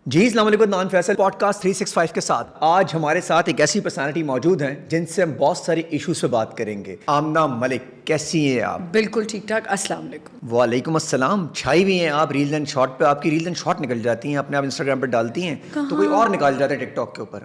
جی السلام علیکم، naan Faisal pod cost 365 کے ساتھ آج ہمارے ساتھ ایک ایسی پرسنالٹی موجود ہیں جن سے ہم بہت ساری ایشوز پہ بات کریں گے. آمنہ ملک، کیسی ہیں آپ؟ بالکل ٹھیک ٹھاک. السلام علیکم. وعلیکم السلام. چھائی ہوئی ہیں آپ ریلز اینڈ شارٹ پہ. آپ کی ریلز اینڈ شارٹ نکل جاتی ہیں، اپنے آپ انسٹاگرام پہ ڈالتی ہیں تو کوئی اور نکال جاتا ہے ٹک ٹاک کے اوپر.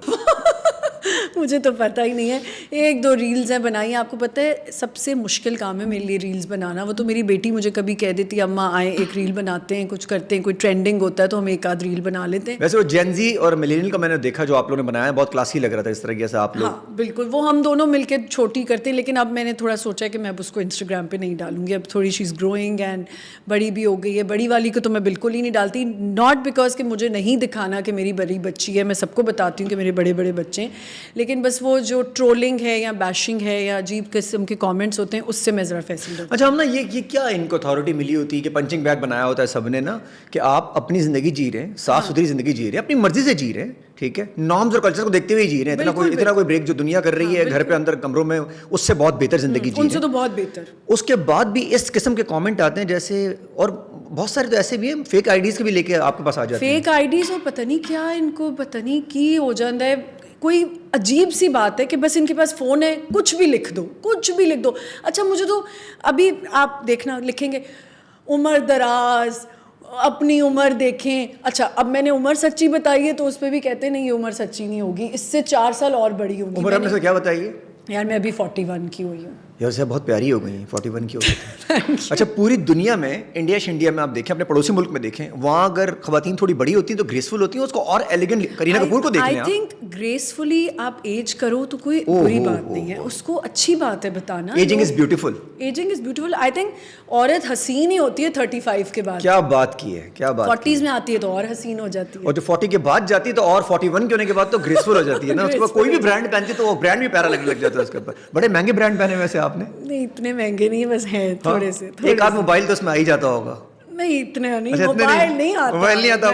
مجھے تو پتہ ہی نہیں ہے. ایک دو ریلز ہیں بنائی. آپ کو پتہ ہے سب سے مشکل کام ہے میرے لیے ریلز بنانا. وہ تو میری بیٹی مجھے کبھی کہہ دیتی ہے اماں آئیں ایک ریل بناتے ہیں، کچھ کرتے ہیں، کوئی ٹرینڈنگ ہوتا ہے تو ہم ایک آدھ ریل بنا لیتے ہیں. ویسے وہ جین زی اور ملینیل کا میں نے دیکھا جو آپ لوگوں نے بنایا ہے، بہت کلاسی لگ رہا تھا اس طرح سے آپ لوگ. ہاں بالکل، وہ ہم دونوں مل کے چھوٹی کرتے ہیں، لیکن اب میں نے تھوڑا سوچا کہ میں اب اس کو انسٹاگرام پہ نہیں ڈالوں گی. اب تھوڑی شی از گروئنگ اینڈ بڑی بھی ہو گئی ہے. بڑی والی کو تو میں بالکل ہی نہیں ڈالتی، ناٹ بیکاز کہ مجھے نہیں دکھانا کہ میری بڑی بچی ہے. میں سب کو بتاتی ہوں کہ میرے بڑے بڑے بچے ہیں، لیکن بس وہ جو ٹرولنگ ہے یا بیشنگ ہے یا عجیب قسم کے کامنٹس ہوتے ہیں اس سے میں ذرا فیصل ہوں. اچھا ہم نا یہ کیا ان کو اتھارٹی ملی ہوتی ہے کہ پنچنگ بیگ بنایا ہوتا ہے سب نے نا، کہ آپ اپنی زندگی جی رہے ہیں، صاف ستھری زندگی جی رہے ہیں، اپنی مرضی سے جی رہے ہیں، ٹھیک ہے، نارمز اور کلچر کو دیکھتے ہوئے جی رہے ہیں. اتنا کوئی بریک جو دنیا کر رہی ہے گھر پہ اندر کمروں میں، اس سے بہت بہتر زندگی جی رہے ہیں. ان سے تو بہت بہتر. اس کے بعد بھی اس قسم کے کامنٹ آتے ہیں جیسے، اور بہت سارے تو ایسے بھی ہیں فیک آئی ڈیز کے بھی لے کے آپ کے پاس آ جاتے ہیں. فیک آئی ڈیز، اور پتہ نہیں کیا ان کو پتہ نہیں کی ہو جاتا ہے. کوئی عجیب سی بات ہے کہ بس ان کے پاس فون ہے، کچھ بھی لکھ دو، کچھ بھی لکھ دو. اچھا مجھے تو ابھی آپ دیکھنا لکھیں گے عمر دراز، اپنی عمر دیکھیں. اچھا اب میں نے عمر سچی بتائی ہے تو اس پہ بھی کہتے نہیں یہ عمر سچی نہیں ہوگی، اس سے 4 سال اور بڑی ہوگی. عمر ہم نے سے کیا بتائیے یار میں ابھی 41 کی ہوئی ہوں. یار سے بہت پیاری ہو گئی ہیں، 41 کی ہو گئی. اچھا پوری دنیا میں، انڈیا میں آپ دیکھیں، اپنے پڑوسی ملک میں دیکھیں، وہاں اگر خواتین تھوڑی بڑی ہوتی ہیں تو گریسفل ہوتی ہیں، اس کو اور ایلیگنٹ. کرینہ کپور کو دیکھ لیں. آئی تھنک گریسفلی آپ ایج کرو تو کوئی بری بات نہیں ہے، اس کو اچھی بات ہے بتانا. Ageing is beautiful. Ageing is beautiful. I think عورت حسین ہی ہوتی ہے 35 کے بعد. کیا بات کی ہے، کیا بات. 40s میں آتی ہے تو اور حسین ہو جاتی ہے، اور جو 40 کے بعد جاتی ہے تو اور 41 کے ہونے کے بعد تو گریسفل ہو جاتی ہے نا. اس کے بعد کوئی بھی برانڈ پہنتی ہے تو وہ برانڈ بھی پیارا لگ جاتا ہے اس کے اوپر. بڑے مہنگے برانڈ پہنے ویسے آپ نے. نہیں اتنے مہنگے نہیں، بس ہیں تھوڑے سے. ایک آدھ موبائل تو اس میں آ ہی جاتا ہوگا. نہیں اتنے نہیں، موبائل نہیں آتا.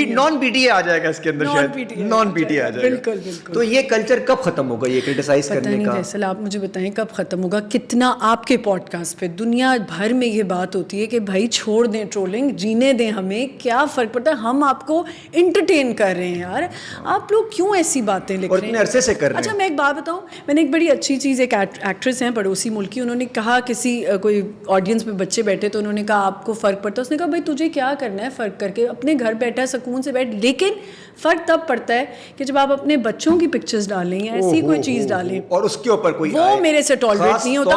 نان پی ٹی آ جائے گا اس کے اندر، شاید نان پی ٹی آ جائے گا. بالکل بالکل. تو یہ کلچر کب ختم ہوگا، یہ کرٹیسائز کرنے کا؟ پتہ نہیں فیصل، آپ مجھے بتائیں کب ختم ہوگا. کتنا آپ کے پوڈ کاسٹ پہ دنیا بھر میں یہ بات ہوتی ہے کہ بھائی چھوڑ دیں ٹرولنگ، جینے دیں، ہمیں کیا فرق پڑتا ہے، ہم آپ کو انٹرٹین کر رہے ہیں. یار آپ لوگ کیوں ایسی باتیں لکھ رہے ہیں؟ اتنے عرصے سے کر رہے ہیں. اچھا میں ایک بات بتاؤں، میں نے ایک بڑی اچھی چیز، ایک ایکٹریس ہیں پڑوسی ملک کی، انہوں نے کہا کسی کوئی آڈینس میں بچے بیٹھے تو انہوں نے کہا آپ کو فرق پڑتا ہے؟ اس نے کہا بھائی تجھے کیا کرنا ہے فرق کر کے، اپنے گھر بیٹھا ہے سکون سے بیٹھ. لیکن فرق تب پڑتا ہے کہ جب آپ اپنے بچوں کی پکچرز ڈالیں یا ایسی کوئی چیز ڈالیں اور اس کے اوپر کوئی وہ میرے سے ٹالریٹ نہیں ہوتا.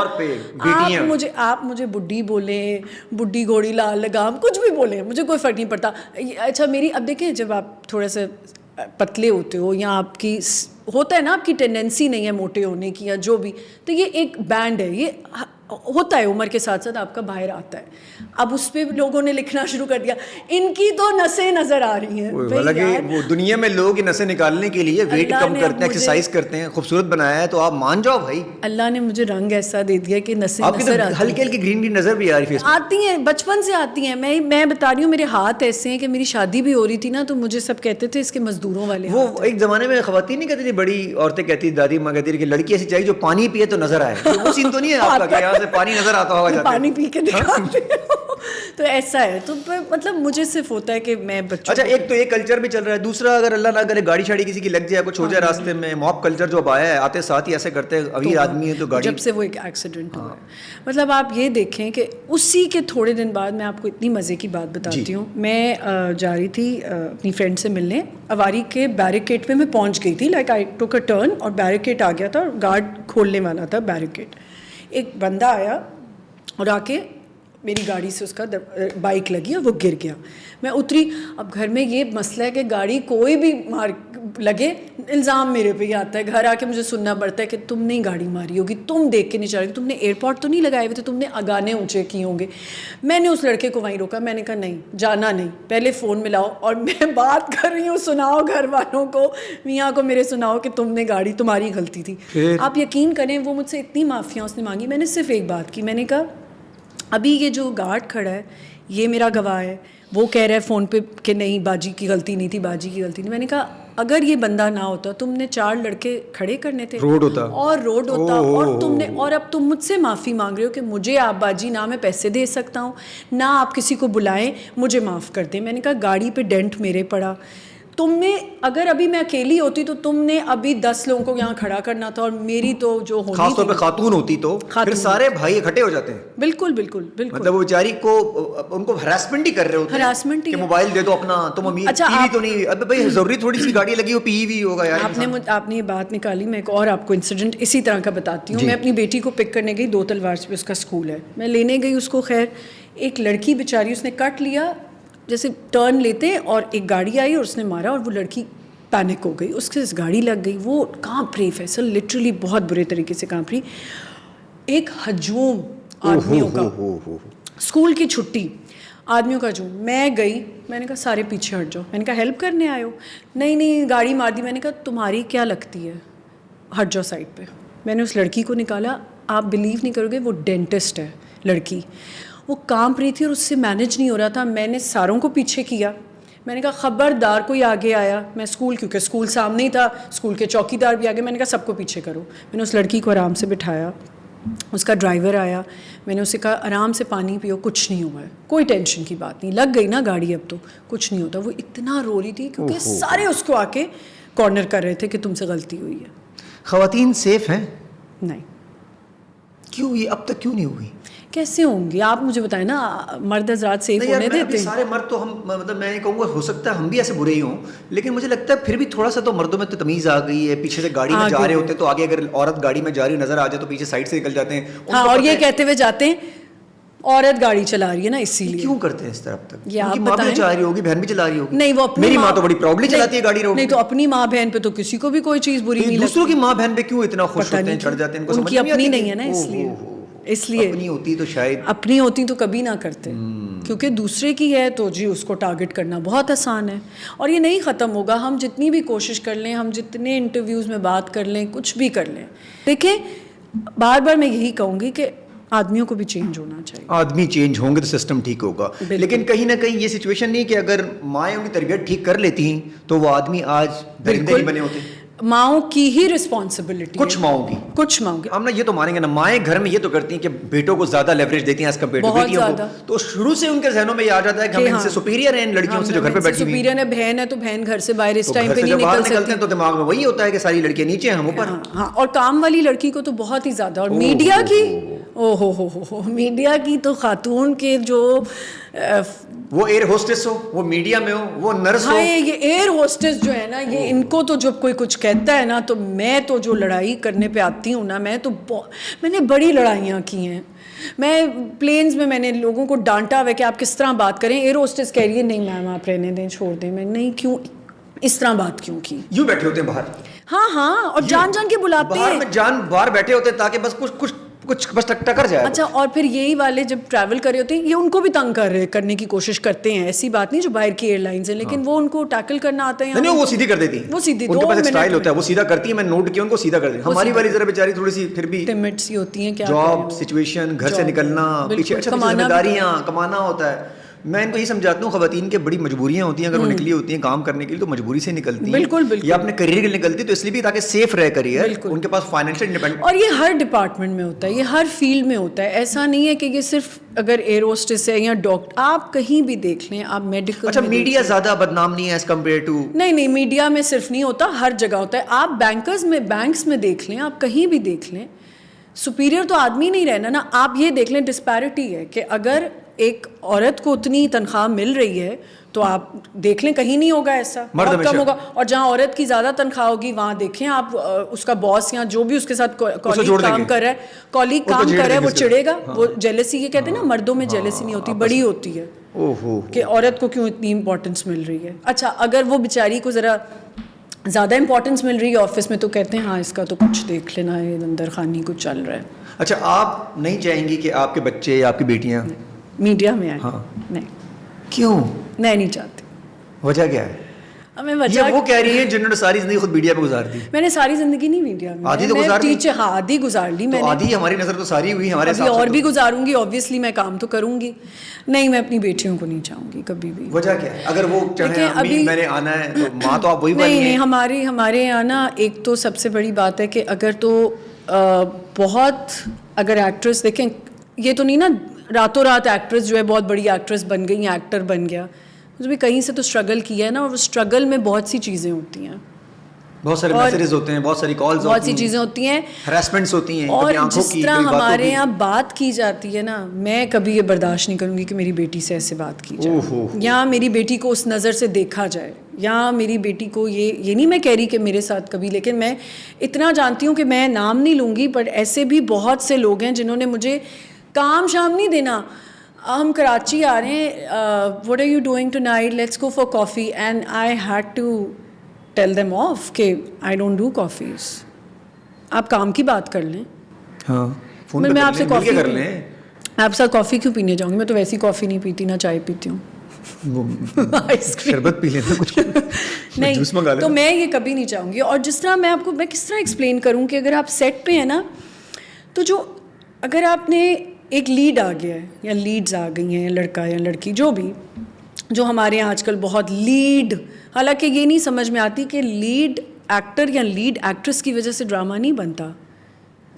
آپ مجھے بڈھی بولیں، بڈھی گھوڑی لال لگام، کچھ بھی بولیں، مجھے کوئی فرق نہیں پڑتا. اچھا میری اب دیکھیں، جب آپ تھوڑا سا پتلے ہوتے ہو یا آپ کی ہوتا ہے نا، آپ کی ٹینڈنسی نہیں ہے موٹے ہونے کی یا جو بھی، تو یہ ایک بینڈ ہے، یہ ہوتا ہے عمر کے ساتھ ساتھ آپ کا باہر آتا ہے. اب اس پہ لوگوں نے لکھنا شروع کر دیا ان کی تو نسیں نظر آ رہی ہیں. وہ دنیا میں لوگ نسیں نکالنے کے لیے ویٹ کم کرتے ہیں، ایکسرسائز کرتے ہیں، خوبصورت بنایا ہے تو آپ مان جاؤ بھائی. اللہ نے مجھے رنگ ایسا دے دیا کہ نسیں نظر ہلکی ہلکی گرین گرین نظر بھی آتی ہیں، بچپن سے آتی ہیں. میں بتا رہی ہوں میرے ہاتھ ایسے ہیں کہ میری شادی بھی ہو رہی تھی نا تو مجھے سب کہتے تھے اس کے مزدوروں والے. وہ ایک زمانے میں خواتین نہیں کہتی تھی، بڑی عورتیں کہتی، دادی ماں کہتی کہ لڑکی ایسی چاہیے جو پانی پیے تو نظر آئے. وہ سین تو نہیں ہے آپ کا کہ یہاں سے پانی نظر آتا ہوگا، پانی پی کے دکھاتے تو ایسا ہے. تو مطلب مجھے صرف ہوتا ہے کہ میں بچوں. اچھا ایک تو یہ کلچر بھی چل رہا ہے، دوسرا اگر اللہ نہ کرے گاڑی شاڑی کسی کی لگ جائے، کچھ ہو جائے راستے میں، موب کلچر جو اب آیا ہے، آتے ساتھ ہی ایسے کرتے ہیں، ابھی آدمی ہے تو گاڑی، جب سے وہ ایک ایکسیڈنٹ ہوا ہے. مطلب آپ یہ دیکھیں کہ اسی کے تھوڑے دن بعد میں آپ کو اتنی مزے کی بات بتاتی ہوں. میں جا رہی تھی اپنی فرینڈ سے ملنے، اواری کے بیریکیڈ پہ میں پہنچ گئی تھی. لائک آئی ٹوک اے ٹرن اور بیریکیڈ آ گیا تھا اور گارڈ کھولنے والا تھا بیریکیڈ. ایک بندہ آیا اور آ کے میری گاڑی سے اس کا بائک لگی اور وہ گر گیا. میں اتری. اب گھر میں یہ مسئلہ ہے کہ گاڑی کوئی بھی مار لگے الزام میرے پہ ہی آتا ہے. گھر آ کے مجھے سننا پڑتا ہے کہ تم نے گاڑی ماری ہوگی، تم دیکھ کے نہیں چلا رہی، تم نے ایئرپورٹ تو نہیں لگائے ہوئے تھے، تم نے اگانے اونچے کیے ہوں گے. میں نے اس لڑکے کو وہیں روکا، میں نے کہا نہیں جانا نہیں، پہلے فون ملاؤ اور میں بات کر رہی ہوں، سناؤ گھر والوں کو، میاں کو میرے سناؤ کہ تم نے گاڑی، تمہاری غلطی تھی. آپ یقین کریں وہ مجھ سے اتنی معافیاں اس نے مانگی. میں نے صرف ایک بات کی، میں نے کہا ابھی یہ جو گارڈ کھڑا ہے یہ میرا گواہ ہے، وہ کہہ رہا ہے فون پہ کہ نہیں باجی کی غلطی نہیں تھی، باجی کی غلطی نہیں. میں نے کہا اگر یہ بندہ نہ ہوتا تم نے 4 لڑکے کھڑے کرنے تھے، روڈ ہوتا اور تم نے، اور اب تم مجھ سے معافی مانگ رہے ہو کہ مجھے آپ باجی نہ میں پیسے دے سکتا ہوں نہ آپ کسی کو بلائیں، مجھے معاف کر دیں. میں نے کہا گاڑی پہ ڈینٹ میرے پڑا، تم نے اگر ابھی میں اکیلی ہوتی تو تم نے ابھی 10 لوگوں کو یہاں کھڑا کرنا تھا, اور میری تو جو ہونی خاص طور پہ خاتون ہوتی تو پھر سارے بھائی اکٹھے ہو جاتے ہیں. بالکل بالکل بالکل, مطلب وہ بیچاری کو ان کو ہراسمنٹ ہی کر رہے ہوتے ہیں, ہراسمنٹ ہی, کہ موبائل دے دو اپنا, تم امیر ٹی وی تو نہیں, ابے بھائی ضروری تھوڑی سی گاڑی لگی ہو پی وی ہوگا یار. آپ نے یہ بات نکالی, میں ایک اور آپ کو انسیڈنٹ اسی طرح کا بتاتی ہوں. میں اپنی بیٹی کو پک کرنے گئی, 2 تلوار پہ اس کا اسکول ہے, میں لینے گئی اس کو. خیر ایک لڑکی بیچاری, اس نے کٹ لیا جیسے ٹرن لیتے, اور ایک گاڑی آئی اور اس نے مارا, اور وہ لڑکی پینک ہو گئی, اس کے گاڑی لگ گئی, وہ کانپ رہی فیصل, لٹرلی بہت برے طریقے سے کانپ رہی. ایک ہجوم آدمیوں کا, اسکول کی چھٹی, آدمیوں کا ہجوم. میں گئی, میں نے کہا سارے پیچھے ہٹ جاؤ, میں نے کہا ہیلپ کرنے آئے ہو؟ نہیں گاڑی مار دی. میں نے کہا تمہاری کیا لگتی ہے, ہٹ جاؤ سائڈ پہ. میں نے اس لڑکی کو نکالا, آپ بلیو نہیں کرو گے, وہ ڈینٹسٹ ہے لڑکی, وہ کانپ رہی تھی اور اس سے مینیج نہیں ہو رہا تھا. میں نے ساروں کو پیچھے کیا, میں نے کہا خبردار کوئی آگے آیا, میں اسکول, کیونکہ اسکول سامنے ہی تھا, اسکول کے چوکی دار بھی آگے, میں نے کہا سب کو پیچھے کرو. میں نے اس لڑکی کو آرام سے بٹھایا, اس کا ڈرائیور آیا, میں نے اسے کہا آرام سے پانی پیو, کچھ نہیں ہوا ہے, کوئی ٹینشن کی بات نہیں, لگ گئی نا گاڑی اب تو کچھ نہیں ہوتا. وہ اتنا رو رہی تھی کیونکہ سارے اس کو آ کے کارنر کر رہے تھے کہ تم سے غلطی ہوئی ہے. خواتین سیف ہیں؟ نہیں. کیوں, یہ اب تک کیوں نہیں ہوئی؟ کیسے ہوں گی آپ مجھے بتائیں نا, مرد حضرات سیف ہونے دیتے ہیں؟ سارے مرد تو ہم, مطلب میں کہوں گا ہو سکتا ہے ہم بھی ایسے برے ہی ہوں, لیکن مجھے لگتا ہے پھر بھی تھوڑا سا تو مردوں میں تو تمیز آ گئی ہے. پیچھے سے گاڑی میں جا رہے ہوتے ہیں تو آگے اگر عورت گاڑی میں جا رہی نظر آ جائے تو پیچھے سائڈ سے نکل جاتے ہیں. ہاں, اور یہ کہتے ہوئے جاتے ہیں عورت گاڑی چلا رہی ہے نا, اسی لیے. کیوں کرتے ہیں اس طرح تک؟ یہ آپ ماں بھی چلا رہی ہوگی, بہن بھی چلا رہی ہوگی. نہیں, وہ اپنی میری ماں تو بڑی پراؤڈلی چلاتی ہے گاڑی روڈ. نہیں تو اپنی ماں بہن پہ تو کسی کو بھی کوئی چیز بری نہیں لگتی. دوسروں کی ماں بہن پہ کیوں اتنا خوش ہوتے ہیں, چڑھ جاتے ہیں, ان کو سمجھ نہیں آتی. اپنی نہیں ہے نا, اس لیے اپنی ہوتی تو شاید, اپنی ہوتی تو کبھی نہ کرتے, کیونکہ دوسرے کی ہے تو جی اس کو ٹارگٹ کرنا بہت آسان ہے, اور یہ نہیں ختم ہوگا. ہم جتنی بھی کوشش کر لیں, ہم جتنے انٹرویوز میں بات کر لیں, کچھ بھی کر لیں, دیکھیں بار بار میں یہی کہوں گی کہ آدمیوں کو بھی چینج ہونا چاہیے. آدمی چینج ہوں گے تو سسٹم ٹھیک ہوگا. لیکن کہیں نہ کہیں یہ سچویشن نہیں کہ اگر مائیں ان کی تربیت ٹھیک کر لیتی ہیں تو وہ آدمی آج درندے نہیں بنے ہوتے. ماؤں کی ہی رسپانسبلٹی, کچھ ماؤں کی ہم نا یہ تو مانیں گے نا, مائیں گھر میں یہ تو کرتی ہیں کہ بیٹوں کو زیادہ لیوریج دیتی ہیں ایز کمپیئر ٹو بیٹیوں کو, تو شروع سے ان کے ذہنوں میں یہ آ جاتا ہے کہ ہم ان سے سپیریئر ہیں, ان لڑکیوں سے جو گھر پہ بیٹھی ہوئی ہیں. سپیریئر ہے, بہن ہے تو بہن گھر سے باہر اس ٹائم پہ نہیں نکل سکتی, تو دماغ میں وہی ہوتا ہے کہ ساری لڑکیاں نیچے ہیں, ہم اوپر. ہاں, اور کام والی لڑکی کو تو بہت ہی زیادہ. اور میڈیا کی, او ہو میڈیا کی تو خاتون کے جو, وہ ایئر ہوسٹس ہو, وہ میڈیا میں ہو, وہ نرس ہو. یہ ایئر ہوسٹس جو ہے نا, یہ ان کو تو جب کوئی کچھ کہتا ہے نا, تو میں تو جو لڑائی کرنے پہ آتی ہوں نا, میں نے بڑی لڑائیاں کی ہیں. میں پلینز میں نے لوگوں کو ڈانٹا ہوا کہ آپ کس طرح بات کریں. ایئر ہوسٹس کہہ رہی ہے نہیں میم آپ رہنے دیں, چھوڑ دیں. میں نہیں, کیوں اس طرح بات کیوں کی؟ یوں بیٹھے ہوتے ہیں باہر. ہاں, اور جان کے بلاتے ہیں, باہر میں جان باہر بیٹھے ہوتے ہیں تاکہ بس کچھ بس ٹکر جائے. اچھا, اور پھر یہی والے جب ٹریول کر رہے ہوتے ہیں, یہ ان کو بھی تنگ کرنے کی کوشش کرتے ہیں. ایسی بات نہیں جو باہر کی ایئر لائنز ہیں, لیکن وہ ان کو ٹیکل کرنا آتا ہے. نہیں, وہ سیدھی کر دیتی ہیں, وہ سیدھی, ان کے پاس ایک اسٹائل ہوتا ہے, وہ سیدھا کرتی ہیں. میں نوٹ کیا ان کو سیدھا کر دیں. ہماری والی ذرا بیچاری تھوڑی سی پھر بھی ٹمٹ سی ہوتی ہیں, کیا جاب سچویشن, گھر سے نکلنا, پیچھے ذمہ داریاں, کمانا ہوتا ہے. میں ان کو یہ سمجھاتا ہوں خواتین کے بڑی مجبوریاں ہوتی ہیں, اگر وہ نکلی ہوتی ہیں کام کرنے کے لیے تو مجبوری سے نکلتی ہیں. بالکل, یا اپنے کریئر کے لیے نکلتی تو اس لیے بھی تاکہ سیف رہے کریئر, ان کے پاس فائنینشیل انڈیپینڈنٹ. اور یہ ہر ڈپارٹمنٹ میں ہوتا ہے, یہ ہر فیلڈ میں ہوتا ہے. ایسا نہیں ہے کہ یہ صرف اگر ایئر ہوسٹس ہے یا ڈاکٹر, آپ کہیں بھی دیکھ لیں, آپ میڈیکل. اچھا, میڈیا زیادہ بدنام نہیں ہے ایز کمپیئر ٹو؟ نہیں, میڈیا میں صرف نہیں ہوتا, ہر جگہ ہوتا ہے. آپ بینکس میں دیکھ لیں, آپ کہیں بھی دیکھ لیں, سپیریئر تو آدمی نہیں رہنا نا. آپ یہ دیکھ لیں ڈسپیرٹی ہے کہ اگر ایک عورت کو اتنی تنخواہ مل رہی ہے تو آپ دیکھ لیں کہیں نہیں ہوگا ایسا, بہت کم ہوگا. اور جہاں عورت کی زیادہ تنخواہ ہوگی وہاں دیکھیں آپ اس کا باس یا جو بھی اس کے ساتھ کولیگ کام کر رہا ہے وہ چڑھے گا. وہ جیلسی, یہ کہتے ہیں نا مردوں میں جیلسی نہیں ہوتی, بڑی ہوتی ہے کہ عورت کو کیوں اتنی امپورٹنس مل رہی ہے. اچھا, اگر وہ بیچاری کو ذرا زیادہ امپورٹنس مل رہی ہے آفس میں تو کہتے ہیں ہاں اس کا تو کچھ دیکھ لینا ہے, اندر خانی کچھ چل رہا ہے. اچھا, آپ نہیں چاہیں گی کہ آپ کے بچے یا آپ کی بیٹیاں میڈیا میں آئیں؟ نہیں. کیوں نہیں چاہتی. وجہ کیا ہے؟ یہ وہ کہہ رہی ہیں جنہوں نے ساری زندگی خود میڈیا پہ گزار دی. میں نے ساری زندگی نہیں میڈیا میں, آدھی تو گزار دی. ہاں, آدھی گزار لی میں نے. آدھی ہماری نظر تو ساری ہوئی, ہمارے ساتھ اور بھی گزاروں گی, آبویسلی میں کام تو کروں گی. نہیں, میں اپنی بیٹیوں کو نہیں چاہوں گی کبھی بھی. وجہ کیا ہے؟ اگر وہ چاہیں امی میں نے آنا ہے تو ماں تو آپ وہی والی ہیں. نہیں, ہمارے یہاں نا ایک تو سب سے بڑی بات ہے کہ اگر تو بہت اگر ایکٹریس دیکھیں, یہ تو نہیں نا راتوں رات ایکٹریس جو ہے بہت بڑی ایکٹریس بن گئی, ایکٹر بن گیا. اس بھی کہیں سے تو اسٹرگل کیا ہے نا, اور وہ اسٹرگل میں بہت سی چیزیں ہوتی ہیں, بہت سارے میسیجز ہوتے ہیں, بہت ساری کالز, بہت سی چیزیں ہوتی ہیں, ہراسمنٹس ہوتی ہیں, اور کبھی آنکھوں جس کی, طرح کبھی باتوں ہمارے کی. یہاں بات کی جاتی ہے نا, میں کبھی یہ برداشت نہیں کروں گی کہ میری بیٹی سے ایسے بات کی جائے, یا میری بیٹی کو اس نظر سے دیکھا جائے, یا میری بیٹی کو یہ نہیں میں کہہ رہی کہ میرے ساتھ کبھی, لیکن میں اتنا جانتی ہوں کہ میں نام نہیں لوں گی, بٹ ایسے بھی بہت سے لوگ ہیں جنہوں نے مجھے کام شام نہیں دینا, ہم کراچی آ رہے ہیں, what are you doing tonight, let's go for coffee, and I had to tell them off کہ آئی ڈونٹ ڈو کافیز, آپ کام کی بات کر لیں. ہاں, میں آپ سے کافی کر لیں, آپ ساتھ کافی کیوں پینے جاؤں گی, میں تو ویسی کافی نہیں پیتی, نہ چائے پیتی ہوں, شربت پی لینا کچھ نہیں, تو میں یہ کبھی نہیں چاہوں گی. اور جس طرح میں آپ کو, میں کس طرح ایکسپلین کروں کہ اگر آپ سیٹ پہ ہیں نا, تو جو اگر آپ نے ایک لیڈ آ گیا ہے, یا لیڈز آ گئی ہیں, لڑکا یا لڑکی جو بھی, جو ہمارے یہاں آج کل بہت لیڈ, حالانکہ یہ نہیں سمجھ میں آتی کہ لیڈ ایکٹر یا لیڈ ایکٹریس کی وجہ سے ڈرامہ نہیں بنتا,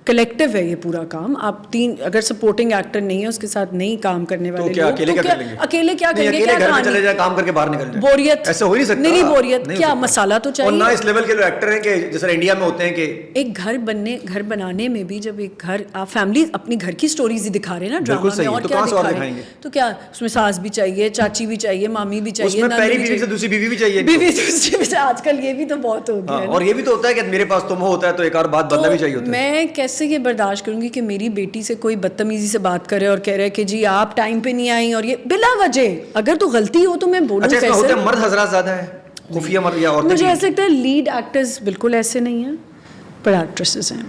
کلیکٹیو ہے یہ پورا کام. آپ تین اگر سپورٹنگ ایکٹر نہیں ہے, اس کے ساتھ نہیں کام کرنے والے لوگ, اکیلے کیا کریں گے, کیا گھر میں چلے جائیں, کام کر کے باہر نکل جائیں, بوریت ایسا ہو نہیں سکتا. نہیں بوریت, کیا مسالہ تو چاہیے. اور نہ اس لیول کے جو ایکٹر ہیں کہ جیسے انڈیا میں ہوتے ہیں کہ ایک گھر بنانے میں بھی, جب ایک گھر آپ فیملی اپنی گھر کی سٹوریز ہی دکھا رہے ہیں نا ڈرامہ میں, اور کیا دکھا رہے ہیں, تو کیا اس میں ساس بھی چاہیے, چاچی بھی چاہیے, مامی بھی چاہیے, پہلی بیوی سے دوسری بیوی بھی چاہیے, بیوی دوسری بھی, آج کل یہ بھی تو بہت ہو گیا ہے. اور یہ بھی تو ہوتا ہے کہ میرے پاس تم ہوتا ہے تو ایک اور بات بدلنا بھی چاہیے ہوتا ہے. میں کیسے یہ برداشت کروں گی کہ میری بیٹی سے کوئی بدتمیزی سے بات کرے اور کہہ رہے کہ جی آپ ٹائم پہ نہیں آئیں, اور یہ بلا وجہ, اگر تو غلطی ہو تو میں بولوں. اچھا, اس میں مرد حضرات زیادہ ہیں, خفیہ مرد یا عورتیں؟ مجھے ایسا لگتا ہے لیڈ ایکٹرز بالکل ایسے نہیں ہیں, پر ایکٹریسز ہیں.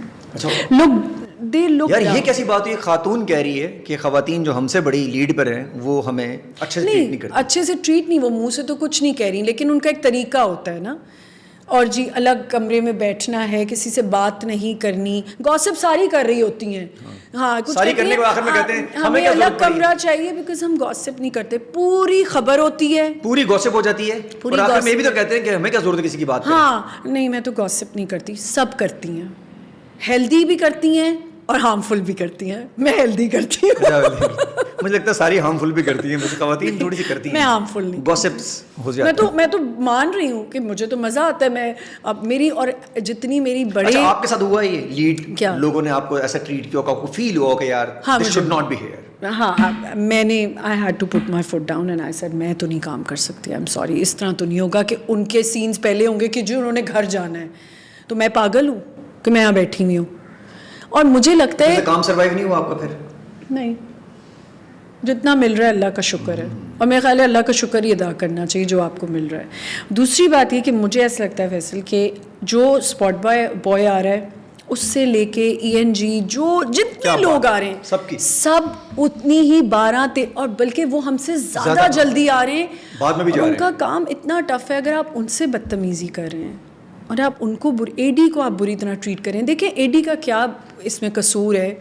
لوگ یار یہ کیسی بات ہوئی, خاتون کہہ رہی ہے کہ خواتین جو ہم سے بڑی لیڈ پر ہیں وہ ہمیں اچھے سے ٹریٹ نہیں کرتی. اچھے سے ٹریٹ نہیں, وہ منہ سے تو کچھ نہیں کہہ رہی, لیکن ان کا ایک طریقہ ہوتا ہے نا, اور جی الگ کمرے میں بیٹھنا ہے, کسی سے بات نہیں کرنی, گوسپ ساری کر رہی ہوتی ہیں. ہاں, کچھ ساری کرنے کے آخر میں کہتے ہیں ہمیں الگ کمرہ چاہیے, بیکاز ہم گوسپ نہیں کرتے, پوری خبر ہوتی ہے, پوری گوسپ ہو جاتی ہے, اور آخر میں یہ بھی تو کہتے ہیں کہ ہمیں کیا ضرورت ہے کسی کی بات کرنے. ہاں نہیں, میں تو گوسپ نہیں کرتی, سب کرتی ہیں, ہیلدی بھی کرتی ہیں اور ہارمفل بھی کرتی ہیں. میں ہیلدی کرتی ہوں, مجھے لگتا ہے ساری ہارمفل بھی کرتی ہیں, مجھے خواتین تھوڑی سی کرتی ہیں, میں ہارمفل نہیں, گوسپس ہو جاتی ہیں. میں تو مان رہی ہوں کہ مجھے تو مزہ آتا ہے. میں اب میری اور جتنی میری بڑے. اچھا, آپ کے ساتھ ہوا یہ لیڈ لوگوں نے آپ کو ایسا ٹریٹ کیا, آپ کو فیل ہوا کہ یار this should not be here? ہاں, میں نے I had to put my foot down and I said میں تو نہیں کام کر سکتی, آئی ایم سوری, اس طرح تو نہیں ہوگا کہ ان کے سینس پہلے ہوں گے کہ جو انہوں نے گھر جانا ہے, تو میں پاگل ہوں کہ میں یہاں بیٹھی ہوئی ہوں. اور مجھے لگتا ہے کام سروائیو نہیں ہوا آپ کا پھر؟ نہیں, جتنا مل رہا ہے اللہ کا شکر ہے, اور میرے خیال ہے اللہ کا شکر ہی ادا کرنا چاہیے جو آپ کو مل رہا ہے. دوسری بات یہ کہ مجھے ایسا لگتا ہے فیصل کہ جو اسپاٹ بوائے آ رہا ہے, اس سے لے کے ENG جو جتنے لوگ آ رہے ہیں سب اتنی ہی 12 اور بلکہ وہ ہم سے زیادہ جلدی آ رہے ہیں, بعد میں بھی ان کا کام اتنا ٹف ہے. اگر آپ ان سے بدتمیزی کر رہے ہیں اور آپ ان کو AD کو آپ بری طرح ٹریٹ کریں, دیکھیں AD کا کیا اس میں قصور ہے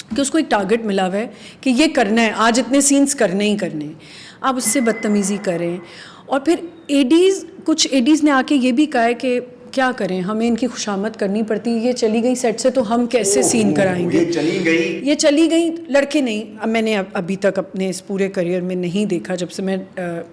کہ اس کو ایک ٹارگٹ ملا ہوا ہے کہ یہ کرنا ہے, آج اتنے سینس کرنے ہی کرنے ہیں, آپ اس سے بدتمیزی کریں. اور پھر کچھ ایڈیز نے آ کے یہ بھی کہا ہے کہ کیا کریں, ہمیں ان کی خوشامد کرنی پڑتی, یہ چلی گئی سیٹ سے تو ہم کیسے سین کرائیں گے, یہ چلی گئی. لڑکے نہیں, اب میں نے ابھی تک اپنے اس پورے کریئر میں نہیں دیکھا جب سے میں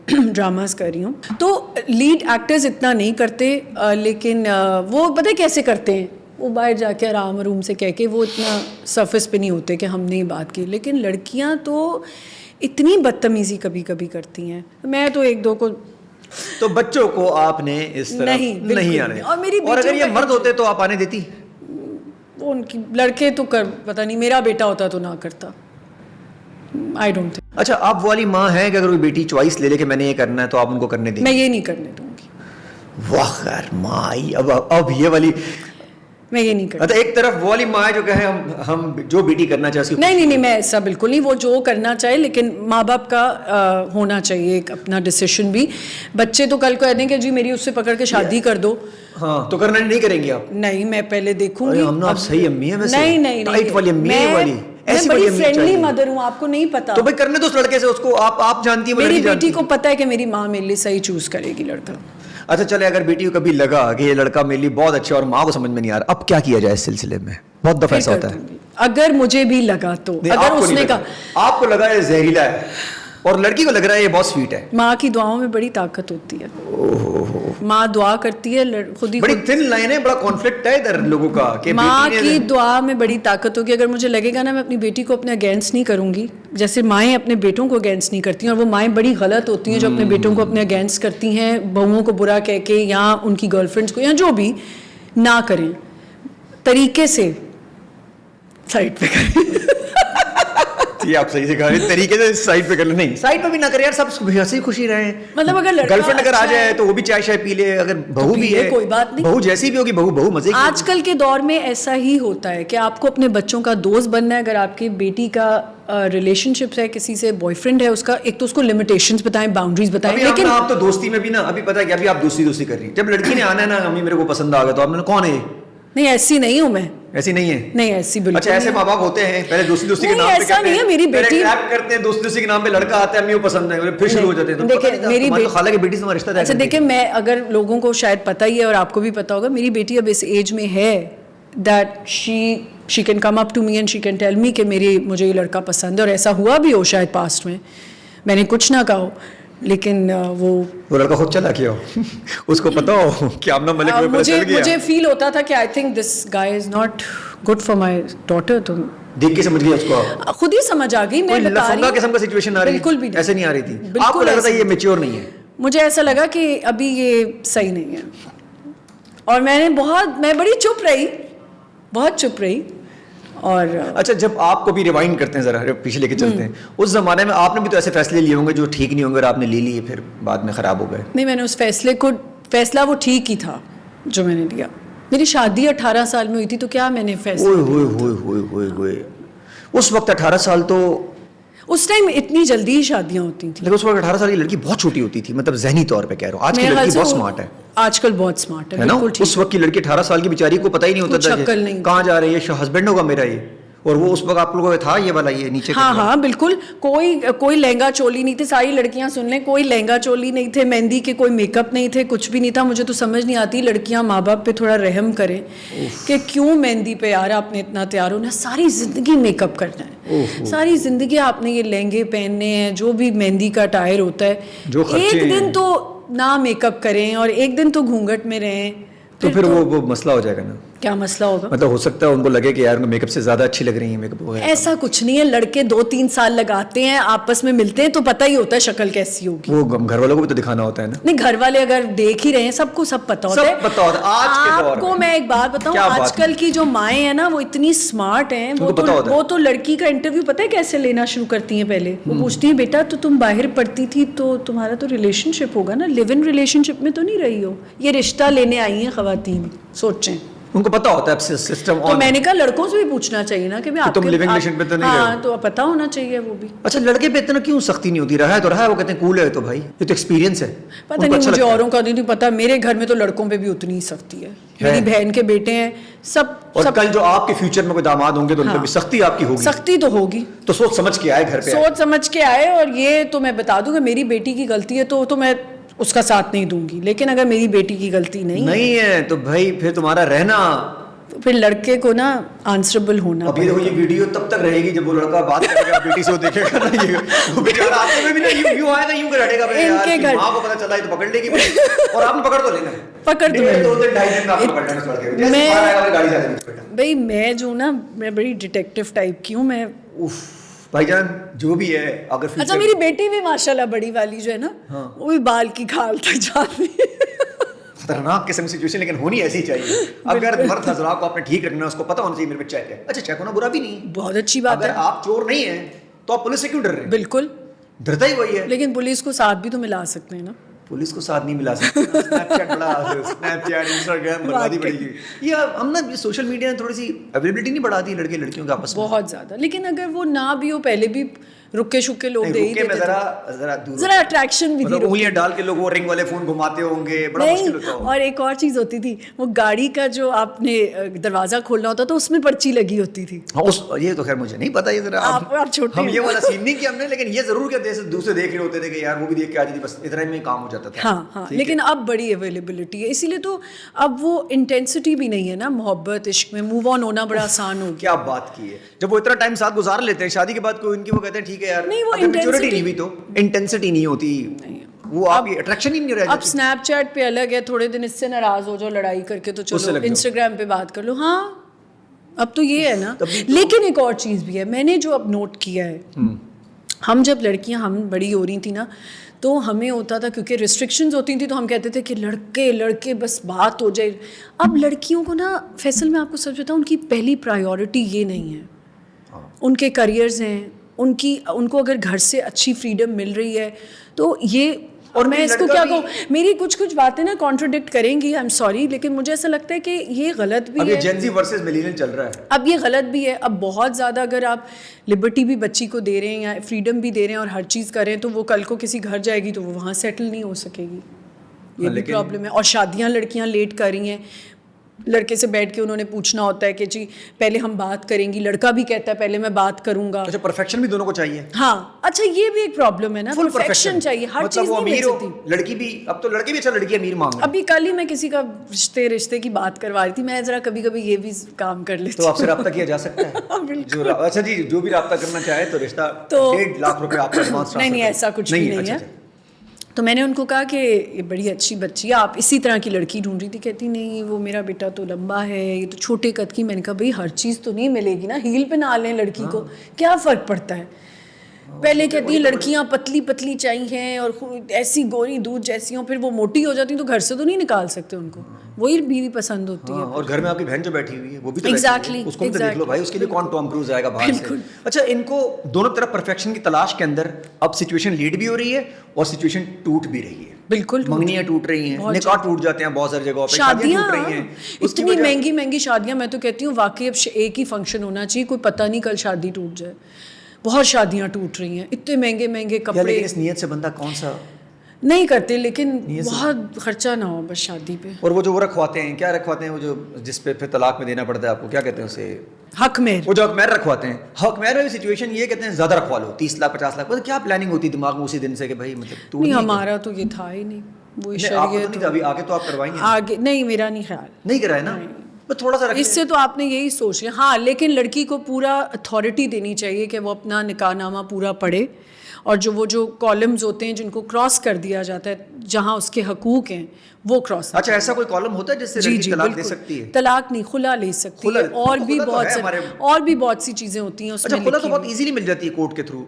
ڈراماز کر رہی ہوں, تو لیڈ ایکٹرز اتنا نہیں کرتے, لیکن وہ پتہ کیسے کرتے ہیں, وہ باہر جا کے آرام روم سے کہہ کے, وہ اتنا سرفس پہ نہیں ہوتے کہ ہم نے بات کی. لیکن لڑکیاں تو اتنی بدتمیزی کبھی کبھی کرتی ہیں. میں تو ایک دو کو, تو بچوں کو آپ نے اس طرح نہیں آنے, اور اگر یہ مرد ہوتے تو آپ آنے دیتی؟ وہ ان کی لڑکے تو کر, پتہ نہیں, میرا بیٹا ہوتا تو نہ کرتا, آئی ڈونٹ تھنک. اچھا, آپ والی ماں ہیں کہ اگر کوئی بیٹی چوائس لے لے کہ میں نے یہ کرنا ہے تو آپ ان کو کرنے دیں؟ میں یہ نہیں کرنے دوں گی. واہ خیر ماں آئی, اب یہ والی میں یہ نہیں کرتا. اچھا, ایک طرف وہ والی ماں ہے جو کہے ہم جو بیٹی کرنا چاہے. نہیں, میں ایسا بالکل نہیں, وہ جو کرنا چاہے, لیکن ماں باپ کا ہونا چاہیے ایک اپنا ڈیسیشن بھی. بچے تو کل کو کہہ دیں کہ جی میری اس سے پکڑ کے شادی کر دو, ہاں تو کرنا نہیں کریں گے آپ؟ نہیں, میں پہلے دیکھوں گی. ہم نا آپ صحیح امی ہیں ویسے, نہیں, ٹائٹ والی امی ہے والی, میں بڑی فرینڈلی مدر ہوں, آپ کو نہیں پتا. تو بھائی کرنے دو اس لڑکے سے, اس کو آپ جانتی ہیں, میری بیٹی کو پتا ہے کہ میری ماں میرے لیے صحیح چوز کرے گی لڑکا. اچھا چلے, اگر بیٹی کو کبھی لگا کہ یہ لڑکا میرے لیے بہت اچھا اور ماں کو سمجھ میں نہیں آ رہا, اب کیا کیا جائے اس سلسلے میں؟ بہت دفعہ ایسا ہوتا ہے. اگر مجھے بھی لگا تو, اگر اس نے کہا آپ کو لگا یہ زہریلا ہے, اور لڑکی کو لگ رہا ہے یہ بہت سویٹ ہے. ماں کی دعاؤں میں بڑی طاقت ہوتی ہے. ماں دعا کرتی ہے خود ہی. بڑی تھن لائن ہے, بڑا کانفلکٹ ہے ادھر لوگوں کا کہ ماں کی دعا میں بڑی طاقت ہوگی. اگر مجھے لگے گا نا میں اپنی بیٹی کو اپنے اگینسٹ نہیں کروں گی, جیسے مائیں اپنے بیٹوں کو اگینسٹ نہیں کرتی ہیں, اور وہ مائیں بڑی غلط ہوتی ہیں جو اپنے بیٹوں کو اپنے اگینسٹ کرتی ہیں, بہوؤں کو برا کہہ کے یا ان کی گرل فرینڈس کو یا جو بھی, نہ کریں, طریقے سے سائڈ پہ کریں. آپ صحیح سے کہا رہے طریقے سے سائڈ پہ کر لیں, نہیں سائڈ پہ بھی نہ کرے یار, سب ہنسی خوشی رہیں. مطلب اگر گرل فرینڈ اگر آ جائے تو وہ بھی چائے شائے پی لے, اگر بہو بھی ہے کوئی بات نہیں, بہو جیسی بھی ہوگی بہو مزے کی. آج کل کے دور میں ایسا ہی ہوتا ہے کہ آپ کو اپنے بچوں کا دوست بننا ہے. اگر آپ کی بیٹی کا ریلیشن شپ ہے کسی سے, بوائے فرینڈ ہے اس کا, ایک تو اس کو لمیٹیشنز بتائیں, باؤنڈریز بتائیں. لیکن آپ تو دوستی میں بھی نا, ابھی پتا ہے کہ ابھی آپ دوستی کر رہی ہیں, جب لڑکی نے آنا ہے نا امی میرے کو پسند آ گیا تو آپ نے کون ہے, نہیں ایسی نہیں ہوں میں, ایسی نہیں ہے, نہیں ایسی بالکل. اچھا ایسے ماں باپ ہوتے ہیں پہلے دوستی کے نام پہ ایسا نہیں ہے. میری بیٹی کرتے ہیں دوستی کے نام پہ, لڑکا آتا ہے امی وہ پسند ہے, پھر شروع ہو جاتے ہیں. دیکھیں میری خالہ کی بیٹی سے ہمارا رشتہ ہے. اچھا دیکھیں, میں اگر لوگوں کو شاید پتہ ہی ہے اور آپ کو بھی پتہ ہوگا, میری بیٹی اب اس ایج میں ہے that she can come up to me and she can tell me کہ مجھے یہ لڑکا پسند ہے, اور ایسا ہوا بھی ہو شاید پاسٹ میں نے کچھ نہ کہا ہو, لیکن وہ لڑکا خود چلا کیا ہو, اس کو پتا ہو کہ آمنہ ملک میں پتہ چل گیا. مجھے فیل ہوتا تھا کہ I think this guy is not good for my daughter. تو دیکھ کے سمجھ گیا اس کو, خود ہی سمجھ آ گئی. میں بتا رہی ہوں قسم کا سچویشن آ رہی, بالکل بھی ایسے نہیں آ رہی تھی. آپ کو لگ رہا تھا یہ میچور نہیں ہے. مجھے ایسا لگا کہ ابھی یہ صحیح نہیں ہے, اور میں بڑی چپ رہی, بہت چپ رہی. اور اچھا جب آپ کو بھی ریوائنڈ کرتے ہیں, ذرا پیچھے لے کے چلتے ہیں, اس زمانے میں آپ نے بھی تو ایسے فیصلے لیے ہوں گے جو ٹھیک نہیں ہوں گے, اور آپ نے لے لیے پھر بعد میں خراب ہو گئے. نہیں, میں نے اس فیصلہ وہ ٹھیک ہی تھا جو میں نے لیا. میری شادی 18 سال میں ہوئی تھی, تو کیا میں نے فیصلہ, ہوئے اس وقت 18 سال تو اس ٹائم اتنی جلدی ہی شادیاں ہوتی تھیں. لیکن اس وقت 18 سال کی لڑکی بہت چھوٹی ہوتی تھی, مطلب ذہنی طور پہ کہہ رہا ہوں. آج کی لڑکی بہت اسمارٹ ہے, آج کل بہت اسمارٹ ہے نا. اس وقت کی لڑکی 18 سال کی بیچاری کو پتہ ہی نہیں ہوتا تھا کہاں جا رہی ہے, ہسبینڈ ہوگا میرا یہ, اور وہ اس وقت آپ لوگوں کو تھا یہ والا یہ نیچے. ہاں بالکل, کوئی لہنگا چولی نہیں تھے. ساری لڑکیاں سن لیں, کوئی لہنگا چولی نہیں تھے, مہندی کے کوئی میک اپ نہیں تھے, کچھ بھی نہیں تھا. مجھے تو سمجھ نہیں آتی لڑکیاں ماں باپ پہ تھوڑا رحم کریں کہ کیوں مہندی پہ یار آپ نے اتنا تیار ہونا, ساری زندگی میک اپ کرنا ہے, ساری زندگی آپ نے یہ لہنگے پہننے ہیں, جو بھی مہندی کا ٹائر ہوتا ہے, ایک دن تو نہ میک اپ کریں اور ایک دن تو گھونگھٹ میں رہیں, تو پھر وہ مسئلہ ہو جائے گا نا. کیا مسئلہ ہوگا؟ مطلب ہو سکتا ہے ان کو لگے کہ یار میک اپ سے زیادہ اچھی لگ رہی ہیں, میک اپ وغیرہ. ایسا کچھ نہیں ہے. لڑکے 2-3 سال لگاتے ہیں, آپس میں ملتے ہیں تو پتہ ہی ہوتا ہے شکل کیسی ہوگی. وہ گھر والوں کو بھی تو دکھانا ہوتا ہے نا. نہیں, گھر والے اگر دیکھ ہی رہے ہیں, سب کو سب پتہ ہوتا ہے. آپ کو میں ایک بات بتاؤں, آج کل کی جو مائیں ہیں نا وہ اتنی اسمارٹ ہیں, وہ تو لڑکی کا انٹرویو پتہ ہے کیسے لینا شروع کرتی ہیں. پہلے وہ پوچھتی ہیں بیٹا تو تم باہر پڑھتی تھی تو تمہارا تو ریلیشن شپ ہوگا نا, لیو ان ریلیشن شپ میں تو نہیں رہی ہو. یہ رشتہ لینے آئی ہیں خواتین, سوچیں. ان کو پتا ہوتا ہے سسٹم. تو میں نے کہا لڑکوں سے بھی پوچھنا چاہیے نا کہ تم لیونگ ریلیشن پہ تو نہیں رہے. ہاں, تو پتا ہونا چاہیے وہ بھی. اچھا لڑکے پہ اتنا کیوں سختی نہیں ہوتی؟ رہا ہے تو رہا ہے, وہ کہتے ہیں کول ہے تو بھائی یہ تو ایکسپیرینس ہے. پتہ نہیں, مجھے اوروں کا نہیں پتا, میرے گھر میں تو لڑکوں پہ بھی اتنی ہی سختی ہے. میری بہن کے بیٹے ہیں سب. اور کل جو آپ کے فیوچر میں کوئی داماد ہوں گے تو ان پہ بھی سختی آپ کی ہوگی. سختی تو ہوگی, تو سوچ سمجھ کے آئے گھر پہ, سوچ سمجھ کے آئے. اور یہ تو میں بتا دوں کہ میری بیٹی کی غلطی ہے تو میں اس کا ساتھ نہیں دوں گی, لیکن اگر میری بیٹی کی غلطی نہیں ہے تو بھائی پھر تمہارا رہنا, پھر لڑکے کو نا آنسربل ہونا. اب یہ ویڈیو تب تک رہے گی جب وہ لڑکا بات کرے گا بیٹی سے, وہ دیکھے گا نا, وہ بیچارہ آتے ہوئے بھی نا یوں آئے گا, یوں کر ہٹے گا, ان کے گھر ماں کو پتہ چلا ہے تو پکڑ لے گی, اور آپ نے پکڑ تو لینا ہے, پکڑ تو لینا 2 دن 2.5 دن آپ پکڑ لینا چھوڑ کے. میں گاڑی چلا دی بھائی, میں جو نا میں بڑی ڈیٹیکٹیو ٹائپ کی ہوں میں. بھائی جان جو بھی ہے اگر اچھا میری بیٹی بھی ماشاءاللہ بڑی والی جو ہے نا, وہ بھی بال کی کھال تک جاتی ہے. خطرناک قسم کی سچویشن, لیکن ہونی ایسی چاہیے. اگر مرد حضرات کو آپ نے ٹھیک رکھنا, اس کو پتا ہونا چاہیے میرے پہ چیک ہے. اچھا چیک ہونا برا بھی نہیں, بہت اچھی بات ہے. اگر آپ چور نہیں ہیں تو آپ پولیس سے کیوں ڈر رہے ہیں؟ بالکل ڈرتا ہی وہی ہے. لیکن پولیس کو ساتھ بھی تو ملا سکتے ہیں نا. پولیس کو ساتھ نہیں ملا سکتے. اسنیپ چیٹ بڑا, اسنیپ چیٹ انسٹاگرام بربادی بڑی گئی. یہ ہم نا سوشل میڈیا نے تھوڑی سی اویلیبلٹی نہیں بڑھا دی لڑکے لڑکیوں کے آپس میں بہت زیادہ. لیکن اگر وہ نہ بھی ہو, پہلے بھی رکے شکے لوگ دے ہی دیتے تھے, ذرا اٹریکشن بھی تھی. انگلیاں ڈال کے لوگ وہ رنگ والے فون گھماتے ہوں گے, بڑا مشکل ہوتا ہے. اور ایک اور چیز ہوتی تھی, وہ گاڑی کا جو آپ نے دروازہ کھولنا ہوتا تو اس میں پرچی لگی ہوتی تھی. یہ تو خیر مجھے نہیں پتا, یہ ذرا آپ چھوٹے, ہم یہ والا سین نہیں کیا ہم نے, لیکن یہ ضرور کہ دوسرے دیکھ رہے ہوتے تھے کہ یار وہ بھی دیکھ کے آ جاتی, بس اتنا میں کام ہو جاتا تھا. ہاں لیکن اب بڑی اویلیبلٹی ہے, اسی لیے تو اب وہ انٹینسٹی بھی نہیں ہے نا. محبت عشق میں موو آن ہونا بڑا آسان ہو گیا. کیا بات کی ہے, جب وہ اتنا ٹائم ساتھ گزار لیتے ہیں, شادی کے بعد کوئی ان کی وہ کہتے ہیں ٹھیک ہے یار, نہیں, وہ اگر میچورٹی intensity- نہیں ہوئی تو انٹینسٹی نہیں ہوتی, وہ آپ کی اٹریکشن ہی نہیں رہ اب جاتی. اسنیپ چیٹ پہ الگ ہے, تھوڑے دن اس سے ناراض ہو جاؤ لڑائی کر کے تو چلو انسٹاگرام پہ بات کر لو. ہاں اب تو یہ ہے نا. لیکن ایک اور چیز بھی ہے میں نے جو اب نوٹ کیا ہے, ہم جب لڑکیاں ہم بڑی ہو رہی تھیں نا تو ہمیں ہوتا تھا کیونکہ ریسٹرکشنز ہوتی تھیں تو ہم کہتے تھے کہ لڑکے بس بات ہو جائے. اب لڑکیوں کو نا فیصل میں آپ کو سچ بتاؤں ان کی پہلی پرائیورٹی یہ نہیں ہے, ان کے کریئرز ہیں, ان کو اگر گھر سے اچھی فریڈم مل رہی ہے تو یہ, اور میں اس کو کیا کہوں, میری کچھ باتیں نا کانٹراڈکٹ کریں گی, آئی ایم سوری, لیکن مجھے ایسا لگتا ہے کہ یہ غلط بھی ہے. اب یہ جین زی ورسز ملینیل چل رہا ہے, اب یہ غلط بھی ہے. اب بہت زیادہ اگر آپ لبرٹی بھی بچی کو دے رہے ہیں یا فریڈم بھی دے رہے ہیں اور ہر چیز کر رہے ہیں تو وہ کل کو کسی گھر جائے گی تو وہ وہاں سیٹل نہیں ہو سکے گی, یہ بھی پرابلم ہے. اور شادیاں لڑکیاں لیٹ کر رہی ہیں, لڑکے سے بیٹھ کے انہوں نے پوچھنا ہوتا ہے کہ جی پہلے ہم بات کریں گی, لڑکا بھی کہتا ہے پہلے میں بات کروں گا. اچھا پرفیکشن بھی دونوں کو چاہیے. ہاں اچھا یہ بھی ایک پرابلم ہے نا, پرفیکشن چاہیے, ہر چیز نہیں مل سکتی. لڑکی بھی, اب تو لڑکی بھی اچھا لڑکی امیر مانگ رہی. ابھی کل ہی میں کسی کا رشتے کی بات کروا رہی تھی, میں ذرا کبھی یہ بھی کام کر لیتی تو آپ سے رابطہ کیا جا سکتا ہے. اچھا جی, جو بھی رابطہ کرنا چاہے تو رشتہ 1.5 لاکھ روپے آپ کا ایڈوانس. نہیں ایسا کچھ بھی نہیں ہے. تو میں نے ان کو کہا کہ یہ بڑی اچھی بچی ہے, آپ اسی طرح کی لڑکی ڈھونڈ رہی تھی. کہتی نہیں وہ میرا بیٹا تو لمبا ہے, یہ تو چھوٹے قد کی. میں نے کہا بھائی ہر چیز تو نہیں ملے گی نا, ہیل پہ نہ لیں لڑکی کو, کیا فرق پڑتا ہے. پہلے کہتی ہیں لڑکیاں پتلی چاہیے اور ایسی گوری دودھ جیسی ہوں, پھر وہ موٹی ہو جاتی ہیں تو گھر سے تو نہیں نکال سکتے ان کو, وہی بیوی پسند ہوتی ہے. اور گھر میں آپ کی بہن جو بیٹھی ہوئی ہے وہ بھی تو ایگزیکٹلی, اس کو بھی تو دیکھ لو بھائی, اس کے لیے کون ٹام کروز آئے گا باہر سے. اچھا ان کو دونوں طرف پرفیکشن کی تلاش کے اندر اب سچویشن لیڈ بھی ہو رہی ہے اور سچویشن ٹوٹ بھی رہی ہے. بالکل منگنیاں ٹوٹ رہی ہیں, نکاح ٹوٹ جاتے ہیں بہت ساری جگہوں پہ, شادیاں ٹوٹ رہی ہیں. اتنی مہنگی شادیاں, میں تو کہتی ہوں واقعی اب ایک ہی فنکشن ہونا چاہیے, کوئی پتہ نہیں کل شادی ٹوٹ جائے. بہت شادیاں ٹوٹ رہی ہیں, اتنے مہنگے کپڑے. اس نیت سے بندہ کون سا نہیں کرتے, لیکن بہت خرچہ نہ ہو بس شادی پہ. اور وہ جو وہ رکھواتے ہیں, کیا رکھواتے ہیں وہ جو جس پہ پھر طلاق میں دینا پڑتا ہے آپ کو, کیا کہتے ہیں اسے, حق مہر. وہ جو حق مہر رکھواتے ہیں, حق مہر میں سچویشن یہ کہتے ہیں زیادہ رکھوا لو, 30 لاکھ 50 لاکھ. کیا پلاننگ ہوتی ہے دماغ میں اسی دن سے کہ بھائی مطلب تو نہیں, ہمارا تو یہ تھا ہی نہیں, وہ شریعت. ابھی آگے تو آپ کروائیں گے آگے نہیں, میرا نہیں خیال, نہیں کرائے نا, تھوڑا سا اس سے تو آپ نے یہی سوچ لیا. ہاں لیکن لڑکی کو پورا اتھارٹی دینی چاہیے کہ وہ اپنا نکاح نامہ پورا پڑھے, اور جو کالمز ہوتے ہیں جن کو کراس کر دیا جاتا ہے, جہاں اس کے حقوق ہیں وہ کراس. اچھا ایسا کوئی کالم ہوتا ہے جس سے لڑکی طلاق دے سکتی ہے؟ طلاق نہیں, خلا لے سکتی ہے, اور بھی بہت سی چیزیں ہوتی ہیں اس میں. خلا تو بہت ایزیلی مل جاتی ہے کورٹ کے تھرو,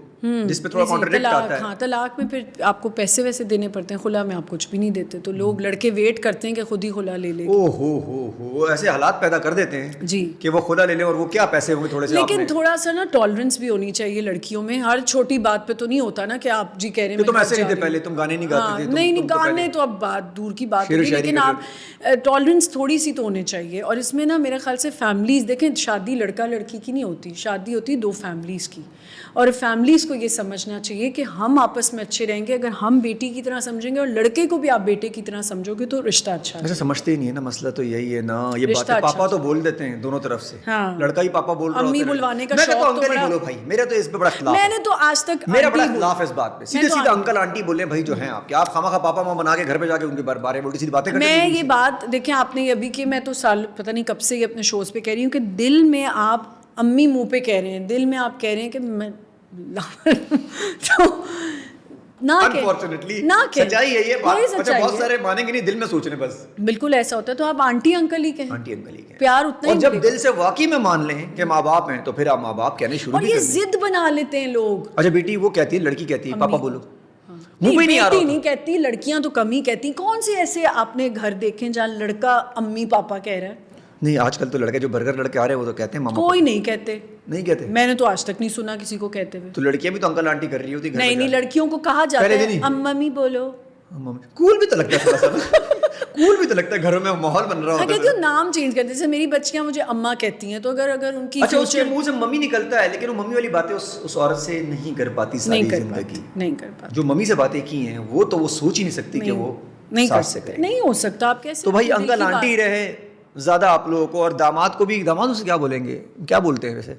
جس پہ تھوڑا کانٹرڈکٹ آتا ہے. ہاں طلاق میں پھر آپ کو پیسے ویسے دینے پڑتے ہیں, خلا میں آپ کچھ بھی نہیں دیتے, تو لوگ لڑکے ویٹ کرتے ہیں کہ خود ہی خلا لے لے. او ہو ایسے حالات پیدا کر دیتے ہیں جی کہ وہ خلا لے لیں, اور وہ کیا پیسے ہوں گے تھوڑے سے. لیکن تھوڑا سا نا ٹالرنس بھی ہونی چاہیے لڑکیوں میں, ہر چھوٹی بات پہ تو نہیں ہوتا نا کہ آپ جی کہہ رہے ہیں تم ایسے نہیں تھے پہلے, تم گانے نہیں گاتے تھے. نہیں گانے تو اب بات دور کی بات ہوگی, لیکن آپ ٹالرنس تھوڑی سی تو ہونے چاہیے. اور اس میں نا میرے خیال سے فیملیز, دیکھیں شادی لڑکا لڑکی کی نہیں ہوتی, شادی ہوتی 2 فیملیز کی, اور فیملیز کو یہ سمجھنا چاہیے کہ ہم آپس میں اچھے رہیں گے. اگر ہم بیٹی کی طرح سمجھیں گے اور لڑکے کو بھی آپ بیٹے کی طرح سمجھو گے تو رشتہ اچھا. ایسا سمجھتے ہی نہیں ہے نا, مسئلہ تو یہی ہے نا. یہ بات پاپا تو بول دیتے ہیں دونوں طرف سے, لڑکا ہی پاپا بول رہا ہوتا ہے, امی بلوانے کا شوق تو بڑا. بولو بھائی, میرا تو اس پہ بڑا اختلاف, میں نے تو آج تک میرا بڑا اختلاف ہے اس بات پہ. سیدھے سیدھے انکل آنٹی بولے بھائی جو ہیں آپ, کیا آپ خواہ پاپا ماں بنا کے گھر پہ جا کے ان کے بارے میں الٹی سیدھی باتیں کرتے ہیں. میں یہ بات دیکھیں آپ نے ابھی کہ میں تو سال پتہ نہیں کب سے یہ اپنے شوز پہ کہہ رہی ہوں کہ دل میں آپ امی منہ پہ کہہ رہے ہیں, دل میں آپ کہہ رہے ہیں کہ میں تو نہ سچائی ہے یہ بات. بہت سارے مانیں گے نہیں, دل میں سوچ رہے بس. بالکل ایسا ہوتا ہے, تو آپ آنٹی انکل ہی کہیں, آنٹی انکل ہی کہیں, پیار اتنا ہی. اور جب دل سے واقعی میں مان لیں کہ ماں باپ ہیں تو پھر آپ ماں باپ کہنے شروع بھی کر دیں. اور یہ ضد بنا لیتے ہیں لوگ. اچھا بیٹی وہ کہتی ہے, لڑکی کہتی ہے پاپا بولو, بیٹی نہیں کہتی, لڑکیاں تو کم ہی کہتی. کون سے ایسے آپ نے گھر دیکھیں جہاں لڑکا امی پاپا کہہ رہا ہے؟ نہیں آج کل تو لڑکے جو برگر لڑکے آ رہے ہیں وہ تو کہتے ہیں ماما. کوئی نہیں کہتے, نہیں کہتے. میں نے تو آج تک نہیں سنا کسی کو کہتے ہوئے. تو لڑکیاں بھی تو انکل آنٹی کر رہی ہوتی. نہیں لڑکیوں کو کہا جاتا ہے ممی بولو. کول بھی تو لگتا ہے تھوڑا سا, کول بھی تو لگتا ہے, گھروں میں ماحول بن رہا ہوتا ہے. کہتی ہوں نام چینج کرتے, جیسے میری بچیاں مجھے اماں کہتی ہیں, تو اگر ان کی اچھا اس کے منہ سے ممی نکلتا ہے, لیکن وہ ممی والی باتیں اس عورت سے نہیں کر پاتی ساری زندگی. نہیں کر پاتی. جو ممی سے باتیں کی ہیں وہ تو وہ سوچ ہی نہیں سکتی کہ وہ نہیں کر سکتے. نہیں ہو سکتا. آپ کیسے, تو بھائی انکل آنٹی رہے زیادہ آپ لوگوں کو, اور داماد کو بھی, داماد اسے کیا بولیں گے, کیا بولتے ہیں ویسے,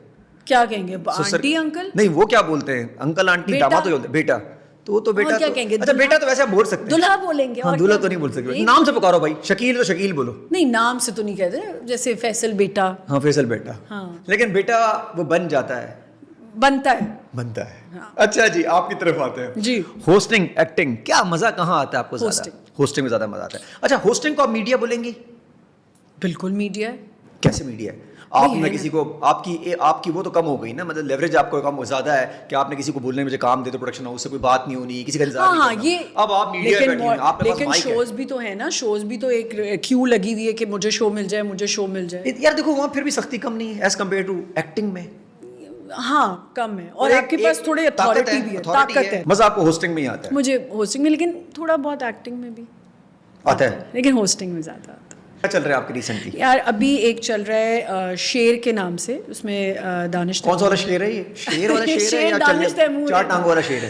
کیا کہیں گے, آنٹی انکل نہیں وہ کیا بولتے ہیں, انکل آنٹی داماد تو بولتے ہیں بیٹا, تو وہ تو بیٹا کیا کہیں گے, اچھا بیٹا تو ویسے بول سکتے ہیں, دلہا بولیں گے. ہاں دلہا تو نہیں بول سکتے, نام سے پکارو بھائی, شکیل تو شکیل بولو. نہیں نام سے تو نہیں کہتے, جیسے فیصل بیٹا. ہاں فیصل بیٹا, لیکن بیٹا وہ بن جاتا ہے, بنتا ہے. بنتا ہے. اچھا جی آپ کی طرف آتے ہیں. جی ہوسٹنگ ایکٹنگ کیا مزہ کہاں آتا ہے آپ کو زیادہ؟ ہوسٹنگ میں زیادہ مزہ آتا ہے. اچھا ہوسٹنگ کو آپ میڈیا بولیں گی؟ بالکل میڈیا ہے. کیسے میڈیا ہے؟ آپ نے کسی کو آپ کی وہ تو کم ہو گئی نا, مطلب لیوریج آپ کو کم زیادہ ہے کہ آپ نے کسی کو بولنے مجھے کام دے تو پروڈکشن ہاؤس سے کوئی بات نہیں ہونی, کسی کا انتظار نہیں کرنا. اب آپ میڈیا بیٹھی ہیں, آپ کے پاس مائک ہے. لیکن شوز بھی تو ہے نا, شوز بھی تو ایک کیو لگی ہوئی ہے کہ مجھے شو مل جائے, مجھے شو مل جائے. یار دیکھو وہاں پھر بھی سختی کم نہیں ہے ایز کمپیئر ٹو ایکٹنگ میں. ہاں کم ہے, اور آپ کے پاس تھوڑی اتھارٹی بھی ہے, طاقت ہے. مزہ آپ کو ہوسٹنگ میں ہی آتا ہے؟ مجھے ہوسٹنگ میں, لیکن تھوڑا بہت ایکٹنگ میں بھی آتا ہے, لیکن ہوسٹنگ میں زیادہ آتا ہے. کیا چل رہا ہے آپ کے ریسنٹلی؟ یار ابھی ایک چل رہا ہے شیر کے نام سے, اس میں دانش. کون سا والا شیر ہے یہ؟ شیر والا شیر ہے یا چار ٹانگ والا شیر ہے؟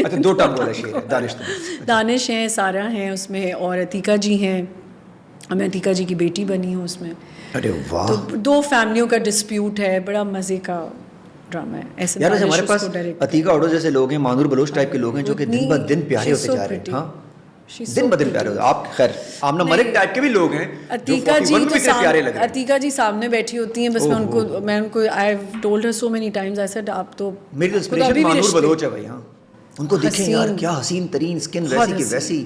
اچھا 2 ٹانگ والا شیر ہے. دانش ہیں, سارا ہیں اس میں, اور عتیقہ جی ہیں. میں عتیقہ جی کی بیٹی بنی ہوں اس میں. ارے واہ. تو 2 فیملیوں کا ڈسپیوٹ ہے, بڑا مزے کا ڈرامہ ہے. ایسے یار ہمارے پاس عتیقہ اوڈو جیسے لوگ ہیں, مانور بلوچ ٹائپ کے لوگ ہیں جو کہ دن بہ دن پیارے ہوتے جا رہے ہیں. ہاں دن بہ دن پیارے ہوتے. آپ خیر آمنہ ملک ٹائپ کے بھی لوگ ہیں عتیقہ جی تو عتیقہ جی سامنے بیٹھی ہوتی ہیں, بس میں ان کو I have told Hare so many Times, I said آپ تو میری انسپریشن مانور بلوچ ہے بھائی. ہاں ان کو دیکھیں یار, کیا حسین ترین اسکن, ویسی کی ویسی,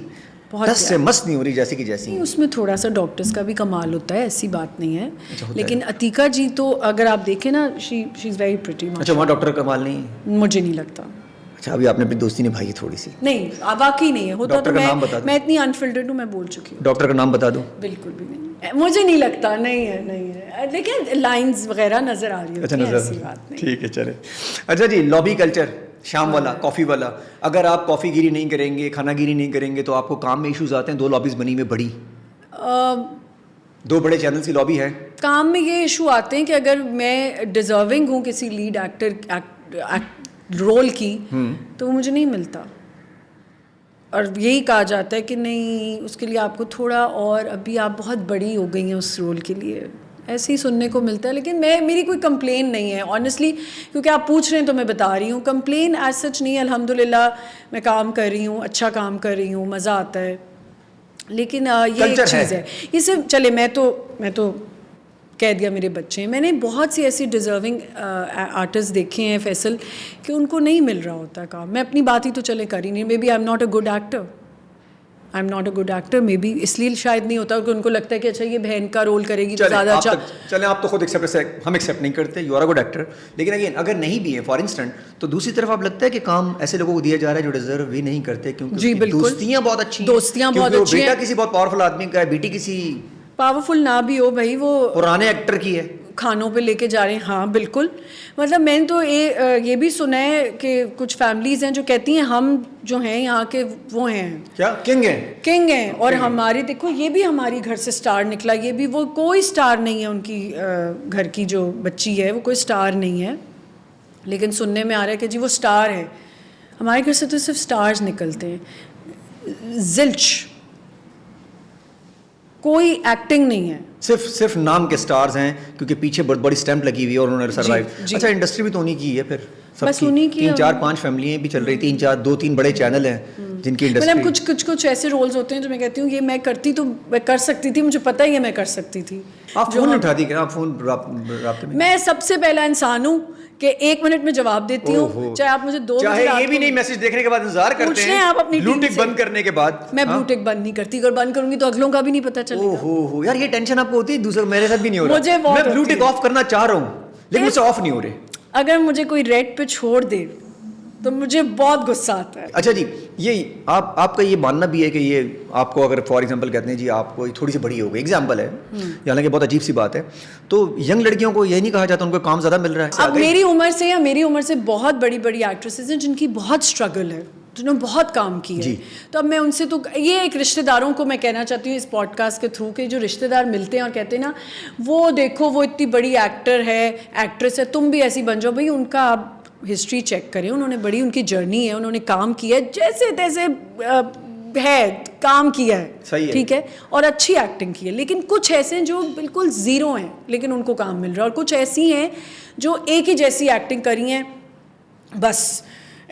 دس سے مست نہیں ہو رہی جیسی کی جیسی. اس میں تھوڑا سا ڈاکٹرز کا بھی کمال ہوتا ہے, ایسی بات نہیں ہے. لیکن عتیقہ جی تو اگر آپ دیکھیں نا, شی از ویری پریٹی. اچھا وہاں ڈاکٹر کا کمال نہیں ہے؟ مجھے نہیں لگتا. اچھا ابھی آپ نے اپنی دوستی نبھائی ہے تھوڑی سی. نہیں واقعی نہیں ہے, ہوتا تو میں اتنی انفلٹرڈ ہوں, میں بول چکی ہوں. ڈاکٹر کا نام بتا دو. بالکل بھی نہیں, مجھے نہیں لگتا. نہیں ہے, نہیں ہے, لیکن لائنز وغیرہ نظر آ رہی ہوتی ہیں, ایسی بات نہیں. ٹھیک ہے چلے. اچھا جی لابی کلچر, شام والا, کافی والا, اگر آپ کافی گیری نہیں کریں گے, کھانا گیری نہیں کریں گے تو آپ کو کام میں ایشوز آتے ہیں. 2 لابیز بنی ہوئی بڑی, 2 بڑے چینلز کی لابی ہے. کام میں یہ ایشو آتے ہیں کہ اگر میں ڈیزرونگ ہوں کسی لیڈ ایکٹر رول کی تو وہ مجھے نہیں ملتا, اور یہی کہا جاتا ہے کہ نہیں اس کے لیے آپ کو تھوڑا, اور ابھی آپ بہت بڑی ہو گئی ہیں اس رول کے لیے, ایسے ہی سننے کو ملتا ہے. لیکن میری کوئی کمپلین نہیں ہے آنیسٹلی, کیونکہ آپ پوچھ رہے ہیں تو میں بتا رہی ہوں. کمپلین ایز سچ نہیں ہے, الحمدللہ میں کام کر رہی ہوں, اچھا کام کر رہی ہوں, مزہ آتا ہے. لیکن یہ ایک چیز ہے, یہ صرف چلے میں تو کہہ دیا میرے بچے ہیں. میں نے بہت سی ایسی ڈیزرونگ آرٹسٹ دیکھے ہیں فیصل, کہ ان کو نہیں مل رہا ہوتا کام. میں اپنی بات ہی تو چلے کر ہی نہیں, maybe I am not a good actor, I am not a good actor, maybe اس لیے شاید نہیں ہوتا کہ ان کو لگتا ہے کہ اچھا یہ بہن کا رول کرے گی تو زیادہ اچھا. چلیں آپ تو خود ہم ایکسیپٹ نہیں کرتے, you are a good actor. لیکن اگین اگر نہیں بھی ہے فار انسٹنٹ, تو دوسری طرف آپ لگتا ہے کہ کام ایسے لوگوں کو دیا جا رہا ہے جو ڈیزرو بھی نہیں کرتے, کیونکہ دوستیاں بہت اچھی ہیں, دوستیاں بہت اچھی ہیں. بیٹا کسی بہت پاورفل آدمی کا ہے, بیٹی کسی پاورفل نہ بھی ہو بھائی, وہ پرانے ایکٹر کی ہے, کھانوں پہ لے کے جا رہے ہیں. ہاں بالکل, مطلب میں نے تو یہ بھی سنا ہے کہ کچھ فیملیز ہیں جو کہتی ہیں ہم جو ہیں یہاں کے وہ ہیں کیا کنگ ہیں, اور ہماری دیکھو یہ بھی ہماری گھر سے سٹار نکلا, یہ بھی وہ کوئی سٹار نہیں ہے, ان کی گھر کی جو بچی ہے وہ کوئی سٹار نہیں ہے, لیکن سننے میں آ رہا ہے کہ جی وہ سٹار ہے. ہمارے گھر سے تو صرف سٹارز نکلتے ہیں, زلچ, کوئی ایکٹنگ نہیں ہے, صرف نام کے سٹارز ہیں, کیونکہ پیچھے بہت بڑی اسٹیمپ لگی ہوئی ہے اور انہوں نے سروائیو. اچھا انڈسٹری بھی تو انہیں کی ہے پھر, بس انہیں کی 3-4-5 فیملیاں بھی چل رہی, 2-3 بڑے چینل ہیں جن کی انڈسٹری. مطلب کچھ ایسے رولز ہوتے ہیں جو میں کہتی ہوں یہ میں کرتی تو میں کر سکتی تھی, مجھے پتہ ہی ہے میں کر سکتی تھی. آپ فون اٹھا دی, آپ فون رابطے میں سب سے پہلا انسان ہوں کہ 1 منٹ میں جواب دیتی ہوں, چاہے آپ مجھے 2 بجے چاہے یہ بھی نہیں میسج دیکھنے کے بعد انتظار کرتے ہیں, آپ اپنی بلو ٹک بند کرنے کے بعد. میں بلو ٹک بند نہیں کرتی, اگر بند کروں گی تو اگلوں کا بھی نہیں پتہ چلے گا. اوہ یار یہ ٹینشن آپ کو ہوتی ہے, دوسرے میرے ساتھ بھی نہیں ہو رہا, مجھے میں بلو ٹک آف کرنا چاہ رہا ہوں لیکن مجھ سے آف نہیں ہو رہے. اگر مجھے کوئی ریڈ پہ چھوڑ دے تو مجھے بہت غصہ آتا ہے. اچھا جی, یہ آپ کا یہ ماننا بھی ہے کہ یہ آپ کو اگر فار ایگزامپل کہتے ہیں جی آپ کو تھوڑی سی بڑی ہو گئی, ایگزامپل ہے, حالانکہ بہت عجیب سی بات ہے, تو ینگ لڑکیوں کو یہ نہیں کہا جاتا ان کو کام زیادہ مل رہا ہے؟ اب میری عمر سے بہت بڑی ایکٹریسز ہیں جن کی بہت اسٹرگل ہے, جنہوں نے بہت کام کیا ہے. تو اب میں ان سے تو یہ ایک رشتہ داروں کو میں کہنا چاہتی ہوں اس پوڈ کاسٹ کے تھرو کہ جو رشتہ دار ملتے ہیں اور کہتے ہیں نا وہ دیکھو وہ اتنی بڑی ایکٹر ہے, ایکٹریس ہے, تم بھی ایسی بن جاؤ. بھائی ان کا آپ ہسٹری چیک کریں, انہوں نے بڑی ان کی جرنی ہے, انہوں نے کام کیا ہے, جیسے تیسے ہے کام کیا ہے, ٹھیک ہے, اور اچھی ایکٹنگ کی ہے. لیکن کچھ ایسے ہیں جو بالکل زیرو ہیں لیکن ان کو کام مل رہا ہے, اور کچھ ایسی ہیں جو ایک ہی جیسی ایکٹنگ کری ہیں, بس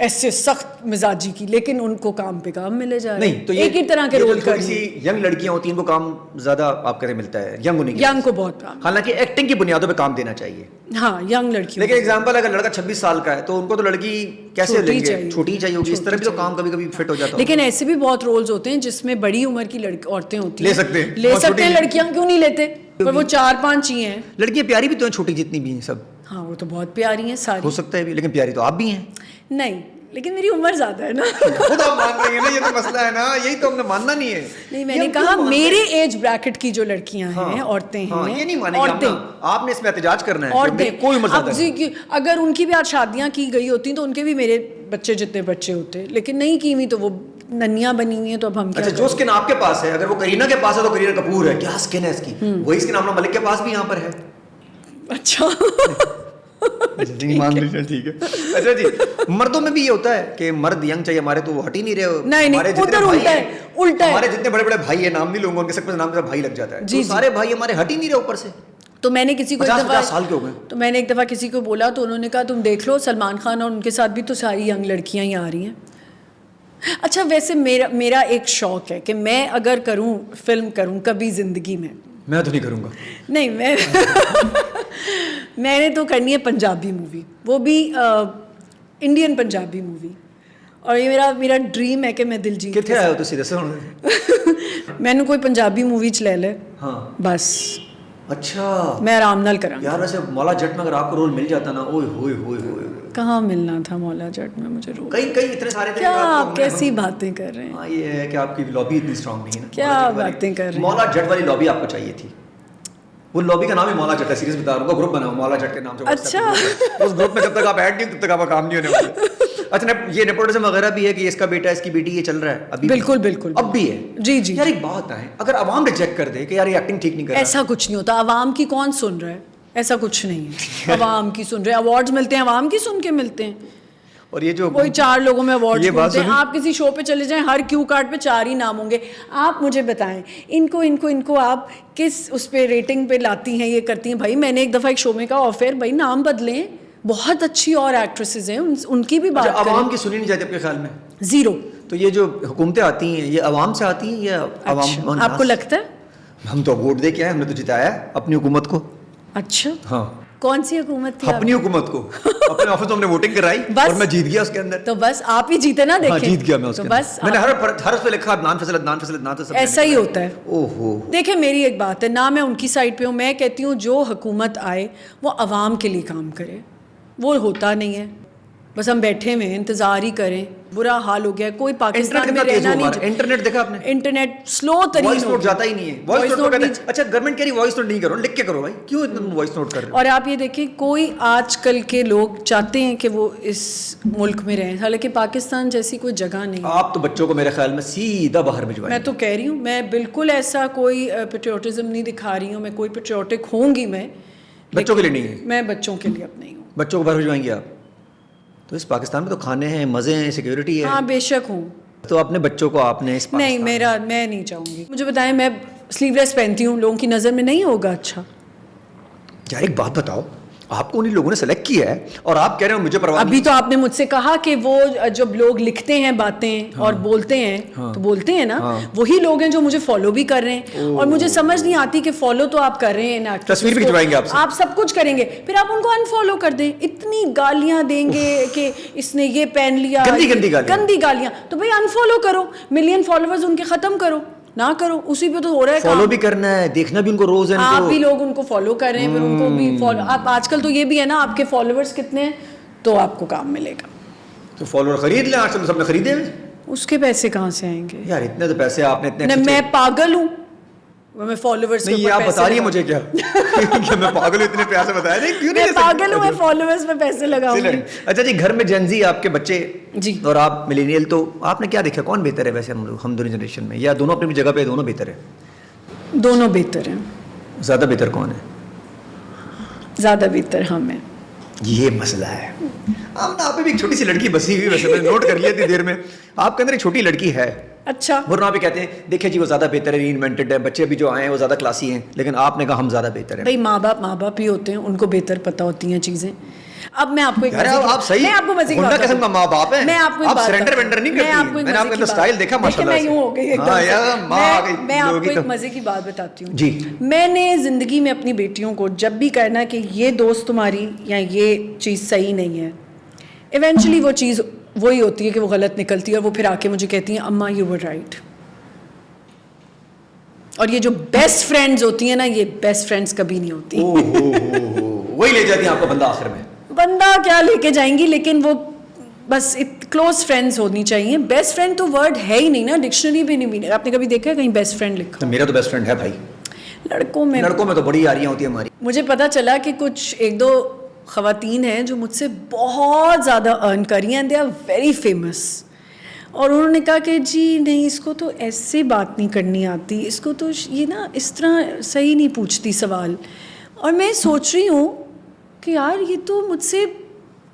ایسے سخت مزاجی کی, لیکن ان کو کام پہ کام ملے جا رہے ہیں. نہیں تو ایک ہی طرح کے رول کر تھوڑی سی ینگ لڑکیاں ہوتی ہیں ان کو کام زیادہ آپ کہتے ملتا ہے, ینگ ہونے کی ینگ کو بہت کام, حالانکہ ایکٹنگ کی بنیادوں پہ کام دینا چاہیے. ہاں ینگ لڑکیوں. لیکن ایگزامپل اگر لڑکا 26 سال کا ہے تو ان کو تو لڑکی کیسے لیں گے, چھوٹی چاہیے ہوگی, اس طرح بھی تو کام کبھی کبھی فٹ ہو جاتا ہے. لیکن ایسے بھی بہت رولز ہوتے ہیں جس میں بڑی عمر کی عورتیں ہوتی ہیں, لے سکتے ہیں, لڑکیاں کیوں نہیں لیتے, پر وہ 4-5 ہی ہیں. لڑکیاں پیاری بھی تو ہیں چھوٹی جتنی بھی ہیں سب. ہاں وہ تو بہت پیاری ہیں ساری. ہو سکتا ہے بھی, لیکن پیاری تو آپ بھی ہیں. نہیں لیکن میری عمر زیادہ ہے نا. خود آپ مان رہی ہیں نا, یہ تو مسئلہ ہے نا, یہی تو ہم نے ماننا نہیں ہے. نہیں میں نے کہا میرے ایج بریکٹ کی جو لڑکیاں ہیں, عورتیں ہیں, یہ نہیں مانیں گے آپ نے اس میں احتجاج کرنا ہے. عورتیں کوئی عمر زیادہ نہیں, اگر ان کی بھی آج شادیاں کی گئی ہوتی تو ان کے بھی میرے بچے جتنے بچے ہوتے, لیکن نہیں کی ہوئی تو وہ ننیاں بنی ہوئی ہیں. تو اب ہم اچھا جو اسکن آپ کے پاس ہے, اگر وہ کرینہ کے پاس ہے تو کرینہ کپور ہے, کیا اسکن ہے اس کی, وہی اسکن امنا ملک کے پاس بھی یہاں پر ہے. اچھا مان لیجیے, ٹھیک ہے. اچھا جی, مردوں میں بھی یہ ہوتا ہے کہ مرد ینگ چاہیے, ہمارے تو وہ ہٹ ہی نہیں رہے. نہیں ادھر الٹا ہے, الٹا ہے. ہمارے جتنے بڑے بڑے بھائی ہیں, نام نہیں لوں گا ان کے, سب نام کا بھائی لگ جاتا ہے. جی سارے بھائی ہمارے ہٹ ہی نہیں رہے اوپر سے. تو میں نے کسی کو 50 سال کے ہو گئے, تو میں نے ایک دفعہ کسی کو بولا تو انہوں نے کہا تم دیکھ لو سلمان خان اور ان کے ساتھ بھی تو ساری ینگ لڑکیاں ہی آ رہی ہیں. اچھا ویسے میرا ایک شوق ہے کہ میں اگر کروں فلم کروں کبھی زندگی میں تو نہیں کروں گا. نہیں میں نے تو کرنی ہے پنجابی مووی, وہ بھی انڈین پنجابی مووی, اور یہ میرا ڈریم ہے کہ میں دلجیت. کتنے آئے ہو تو سیدھے سے میں نے کوئی پنجابی مووی چ لے لے بس. اچھا میں آرام نال کراں یار. ویسے مولا جٹ میں اگر آپ کو رول مل جاتا نا, اوئے ہوئے ہوئے ہوئے, کہاں ملنا تھا مولا جٹ میں مجھے رول, کئی اتنے سارے تھے. کیا آپ کیسی باتیں کر رہے ہیں. ہاں یہ ہے کہ آپ کی لابی اتنی اسٹرانگ نہیں ہے نا. کیا باتیں کر رہے ہیں. مولا جٹ والی لابی آپ کو چاہیے تھی. وہ لابی کا نام ہی مولا جٹ ہے, سیریز بتا رہا ہوں, کا گروپ بناؤ مولا جٹ کے نام سے. اچھا اس گروپ میں جب تک آپ ایڈ نہیں تب تک آپ کا کام نہیں ہونے والا. اچھا یہ نیپوٹزم وغیرہ بھی ہے کہ اس کا بیٹا اس کی بیٹی یہ چل رہا ہے ابھی. بالکل اب بھی ہے. جی یار ایک بات ہے, اگر عوام ریجیکٹ کر دے کہ یار یہ ایکٹنگ ٹھیک نہیں کر رہا, ایسا کچھ نہیں ہوتا. عوام کی کون سن رہا ہے, ایسا کچھ نہیں ہے. عوام کی سن رہے, ایوارڈز ملتے ہیں عوام کی سن کے ملتے ہیں. اور یہ جو کوئی 4 لوگوں میں ایوارڈز ملتے ہیں. آپ کسی شو پہ چلے جائیں, ہر کیو کارڈ پہ 4 ہی نام ہوں گے. آپ مجھے بتائیں ان کو آپ کس اس پہ ریٹنگ پہ لاتی ہیں, یہ کرتی ہیں. بھائی میں نے ایک دفعہ ایک شو میں کہا آفر, بھائی نام بدلیں, بہت اچھی اور ایکٹریسز ہیں, ان کی بھی بات کریں. عوام کی سنی نہیں جاتی آپ کے خیال میں؟ زیرو. تو یہ جو حکومتیں آتی ہیں یہ عوام سے آتی ہیں یا عوام؟ آپ کو لگتا ہے؟ ہم تو ووٹ دے کے آئے, ہم نے تو جتایا اپنی حکومت کو. اچھا ہاں, کون سی حکومت تھی؟ اپنی حکومت کو. اپنے آفس میں ہم نے ووٹنگ کرائی اور میں جیت گیا اس کے اندر. تو بس آپ ہی جیتے نا. دیکھیں جیت گیا میں اس کے اندر. بس میں نے ہر اس پہ لکھا نان فیصلت. ایسا ہی ہوتا ہے. اوہو دیکھیں میری ایک بات ہے, نہ میں ان کی سائڈ پہ ہوں. میں کہتی ہوں جو حکومت آئے وہ عوام کے لیے کام کرے. وہ ہوتا نہیں ہے, بس ہم بیٹھے ہوئے انتظار ہی کریں. برا حال ہو گیا, کوئی پاکستان میں رہنا نہیں. انٹرنیٹ دیکھا آپ نے, انٹرنیٹ سلو ترین, وائس نوٹ جاتا ہی نہیں ہے. وائس نوٹ اچھا گورنمنٹ کہہ رہی وائس نوٹ نہیں کرو, لکھ کے کرو. بھائی کیوں اتنا وائس نوٹ کر رہے ہو؟ اور آپ یہ دیکھیں کوئی آج کل کے لوگ چاہتے ہیں کہ وہ اس ملک میں رہیں, حالانکہ پاکستان جیسی کوئی جگہ نہیں. آپ تو بچوں کو میرے خیال میں سیدھا باہر بھجوائیں. میں تو کہہ رہی ہوں, میں بالکل ایسا کوئی پیٹریوٹزم نہیں دکھا رہی ہوں. میں کوئی پیٹریوٹک ہوں گی, میں بچوں کے لیے نہیں ہے. میں بچوں کے لیے اب نہیں ہوں. بچوں کو باہر بھجوائیں گے آپ؟ تو اس پاکستان میں تو کھانے ہیں, مزے ہیں, سیکیورٹی ہے. ہاں بے شک ہوں. تو اپنے بچوں کو آپ نے اس نہیں, میں نہیں چاہوں گی. مجھے بتائیں, میں سلیو لیس پہنتی ہوں, لوگوں کی نظر میں نہیں ہوگا اچھا؟ یار ایک بات بتاؤ, آپ کو انہیں لوگوں نے سلیکٹ کیا ہے اور آپ کہہ رہے ہو مجھے پرواہ نہیں. ابھی تو آپ نے مجھ سے کہا کہ وہ جب لوگ لکھتے ہیں باتیں اور بولتے ہیں تو بولتے ہیں نا, وہی لوگ ہیں جو مجھے فالو بھی کر رہے ہیں. اور مجھے سمجھ نہیں آتی کہ فالو تو آپ کر رہے ہیں, تصویر بھی کھنچوائیں گے آپ سب کچھ کریں گے, پھر آپ ان کو انفالو کر دیں. اتنی گالیاں دیں گے کہ اس نے یہ پہن لیا, گندی گالیاں. تو بھائی انفالو کرو, ملین فالوورز ان کے ختم کرو. نہ کرو, اسی پہ تو ہو رہا ہے. فالو بھی کرنا ہے, دیکھنا بھی ان کو روز ہے. آپ بھی لوگ ان کو فالو کر رہے ہیں, پھر ان کو بھی فالو. آپ آج کل تو یہ بھی ہے نا, آپ کے فالوورز کتنے ہیں تو آپ کو کام ملے گا. تو فالوور خرید لیں, آج کل سب نے خریدے ہیں. اس کے پیسے کہاں سے آئیں گے یار؟ اتنے تو پیسے آپ نے اتنے. میں پاگل ہوں, میں فالوورز نہیں, یہ آپ بتا رہی ہیں مجھے کیا کہ میں پاگل ہوں, اتنے پیسے بتایا نہیں, کیوں نہیں میں پاگل ہوں, میں فالوورز پہ پیسے لگاؤں گی. اچھا جی, گھر میں جین زی آپ کے بچے جی اور آپ ملینیل, تو آپ نے کیا دیکھا کون بہتر ہے ویسے ہم دونوں جنریشن میں, یا دونوں اپنی جگہ پہ دونوں بہتر ہے؟ دونوں بہتر ہیں. زیادہ بہتر کون ہے؟ زیادہ بہتر ہم ہیں. یہ مسئلہ ہے. آپ پہ بھی ایک چھوٹی سی لڑکی بسی ہوئی, ویسے میں نے نوٹ کر لیا تھی دیر میں, آپ کے اندر ایک چھوٹی لڑکی ہے. اچھا, ورنہ آپ کہتے ہیں دیکھیں جی وہ زیادہ بہتر ہے, ری انوینٹڈ ہے, بچے بھی جو آئے ہیں وہ زیادہ کلاسی ہیں, لیکن آپ نے کہا ہم زیادہ بہتر ہیں. بھائی ماں باپ ہی ہوتے ہیں, ان کو بہتر پتہ ہوتی ہیں چیزیں. اب میں آپ کو ایک یار آپ صحیح میں آپ کو مزے کی گنڈا بات قسم کا ماں باپ ہیں. میں آپ کو آپ سرنڈر وینڈر نہیں کرتی. میں نے آپ کا اسٹائل دیکھا ماشاءاللہ میں یوں ہو گئی ایک دم ہاں یار ماں آ گئی. میں آپ کو ایک مزے کی بات بتاتی ہوں. جی میں نے زندگی میں اپنی بیٹیوں کو جب بھی کہنا کہ یہ دوست تمہاری یا یہ چیز صحیح نہیں ہے, ایونچولی وہ چیز وہی ہوتی ہے کہ وہ غلط نکلتی ہے, اور وہ پھر آ کے مجھے کہتی ہیں اماں یو ور رائٹ. اور یہ جو بیسٹ فرینڈز ہوتی ہیں نا, یہ بیسٹ فرینڈز کبھی نہیں ہوتی. وہی لے جاتی ہیں آپ کو بندہ آخر میں. بندہ کیا لے کے جائیں گی, لیکن وہ بس کلوز فرینڈز ہونی چاہیے. بیسٹ فرینڈ تو ورڈ ہے ہی نہیں نا, ڈکشنری بھی نہیں. آپ نے کبھی دیکھا ہے کہیں بیسٹ فرینڈ لکھا؟ میرا تو بیسٹ فرینڈ ہے بھائی. لڑکوں میں تو بڑی یاریاں ہوتی ہیں ہماری. مجھے پتا چلا کہ کچھ ایک دو خواتین ہیں جو مجھ سے بہت زیادہ ارن کری ہیں, دے آر ویری فیمس. اور انہوں نے کہا کہ جی نہیں, اس کو تو ایسے بات نہیں کرنی آتی, اس کو تو یہ نا اس طرح صحیح نہیں پوچھتی سوال. اور میں سوچ رہی ہوں کہ یار یہ تو مجھ سے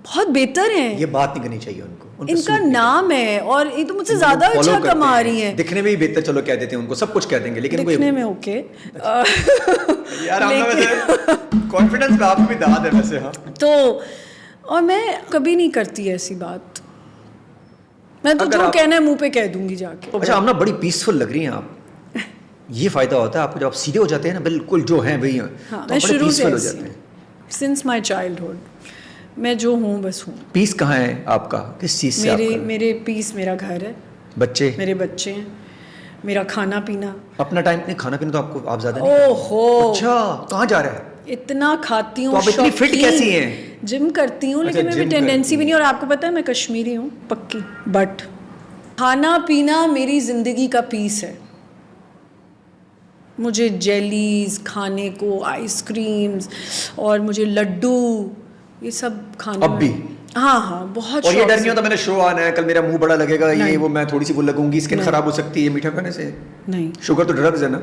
بہت بہتر ہیں. یہ بات نہیں کرنی چاہیے ان کو, ان کا نام ہے اور یہ تو مجھ سے زیادہ اچھا کما رہی ہیں. دکھنے میں بھی بہتر, چلو کہہ دیتے ہیں ان کو, سب کچھ کہہ دیں گے, لیکن دکھنے میں اوکے یار ہم ویسے کانفیڈنس پہ آپ بھی داد ہے ویسے. ہاں تو اور میں کبھی نہیں کرتی ایسی بات. میں تو جو کہنا ہے منہ پہ کہہ دوں گی جا کے. اچھا آپ نا بڑی پیسفل لگ رہی ہیں آپ. یہ فائدہ ہوتا ہے آپ کو جب آپ سیدھے ہو جاتے ہیں نا, بالکل جو ہیں وہی ہیں, تو آپ بڑے پیسفل ہو جاتے ہیں. سنس مائی چائلڈہڈ میں جو ہوں بس ہوں. پیس کہاں ہے آپ کا, کس چیز سے؟ میرے پیس میرا گھر ہے, بچے, میرے بچے ہیں, میرا کھانا پینا. اپنا ٹائم نہیں, کھانا پینا تو آپ زیادہ نہیں. اوہو اچھا, کہاں جا رہے ہیں؟ اتنا کھاتی ہوں. تو آپ اتنی فٹ کیسی ہیں؟ جم کرتی ہوں, لیکن میں ٹینڈنسی بھی نہیں. اور آپ کو پتا ہے میں کشمیری ہوں پکی, بٹ کھانا پینا میری زندگی کا پیس ہے. مجھے جیلیز کھانے کو, آئس کریمز, اور مجھے لڈو, یہ سب کھانے. اب بھی؟ ہاں بہت. اور یہ ڈر نہیں ہوتا میں نے شو آنا ہے, کل میرا منہ بڑا لگے گا, یہ وہ میں تھوڑی سی وہ لگوں گی, اسکن خراب ہو سکتی ہے میٹھا کھانے سے؟ نہیں. شوگر تو ڈرگز ہے نا.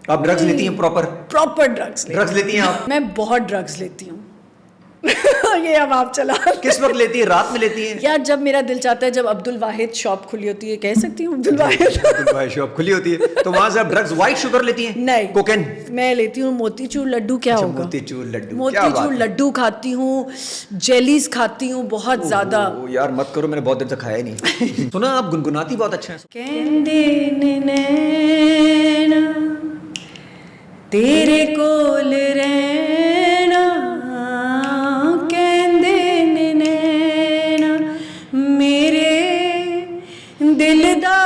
آپ ڈرگز لیتی ہیں؟ پراپر ڈرگز لیتی ہیں آپ؟ میں بہت ڈرگز لیتی ہوں. یہ اب آپ چلا. کس وقت لیتی ہیں, رات میں لیتی ہیں؟ یار جب میرا دل چاہتا ہے, جب عبد الواحد شاپ کھلی ہوتی ہے, کہہ سکتی ہوں عبد الواحد شاپ کھلی ہوتی ہے, تو وہاں سے آپ ڈرگز وائٹ شوگر لیتی ہیں؟ نہیں, کوکین میں لیتی ہوں موتی چور لڈو. کیا ہوگا موتی چور لڈو کھاتی ہوں, جیلیز کھاتی ہوں بہت زیادہ. یار مت کرو, میں نے بہت دن سے کھایا ہی نہیں. سنا آپ گنگناتی بہت اچھا ہے. کہندے نینا تیرے کول رہنا, کہندے نینا میرے دل دا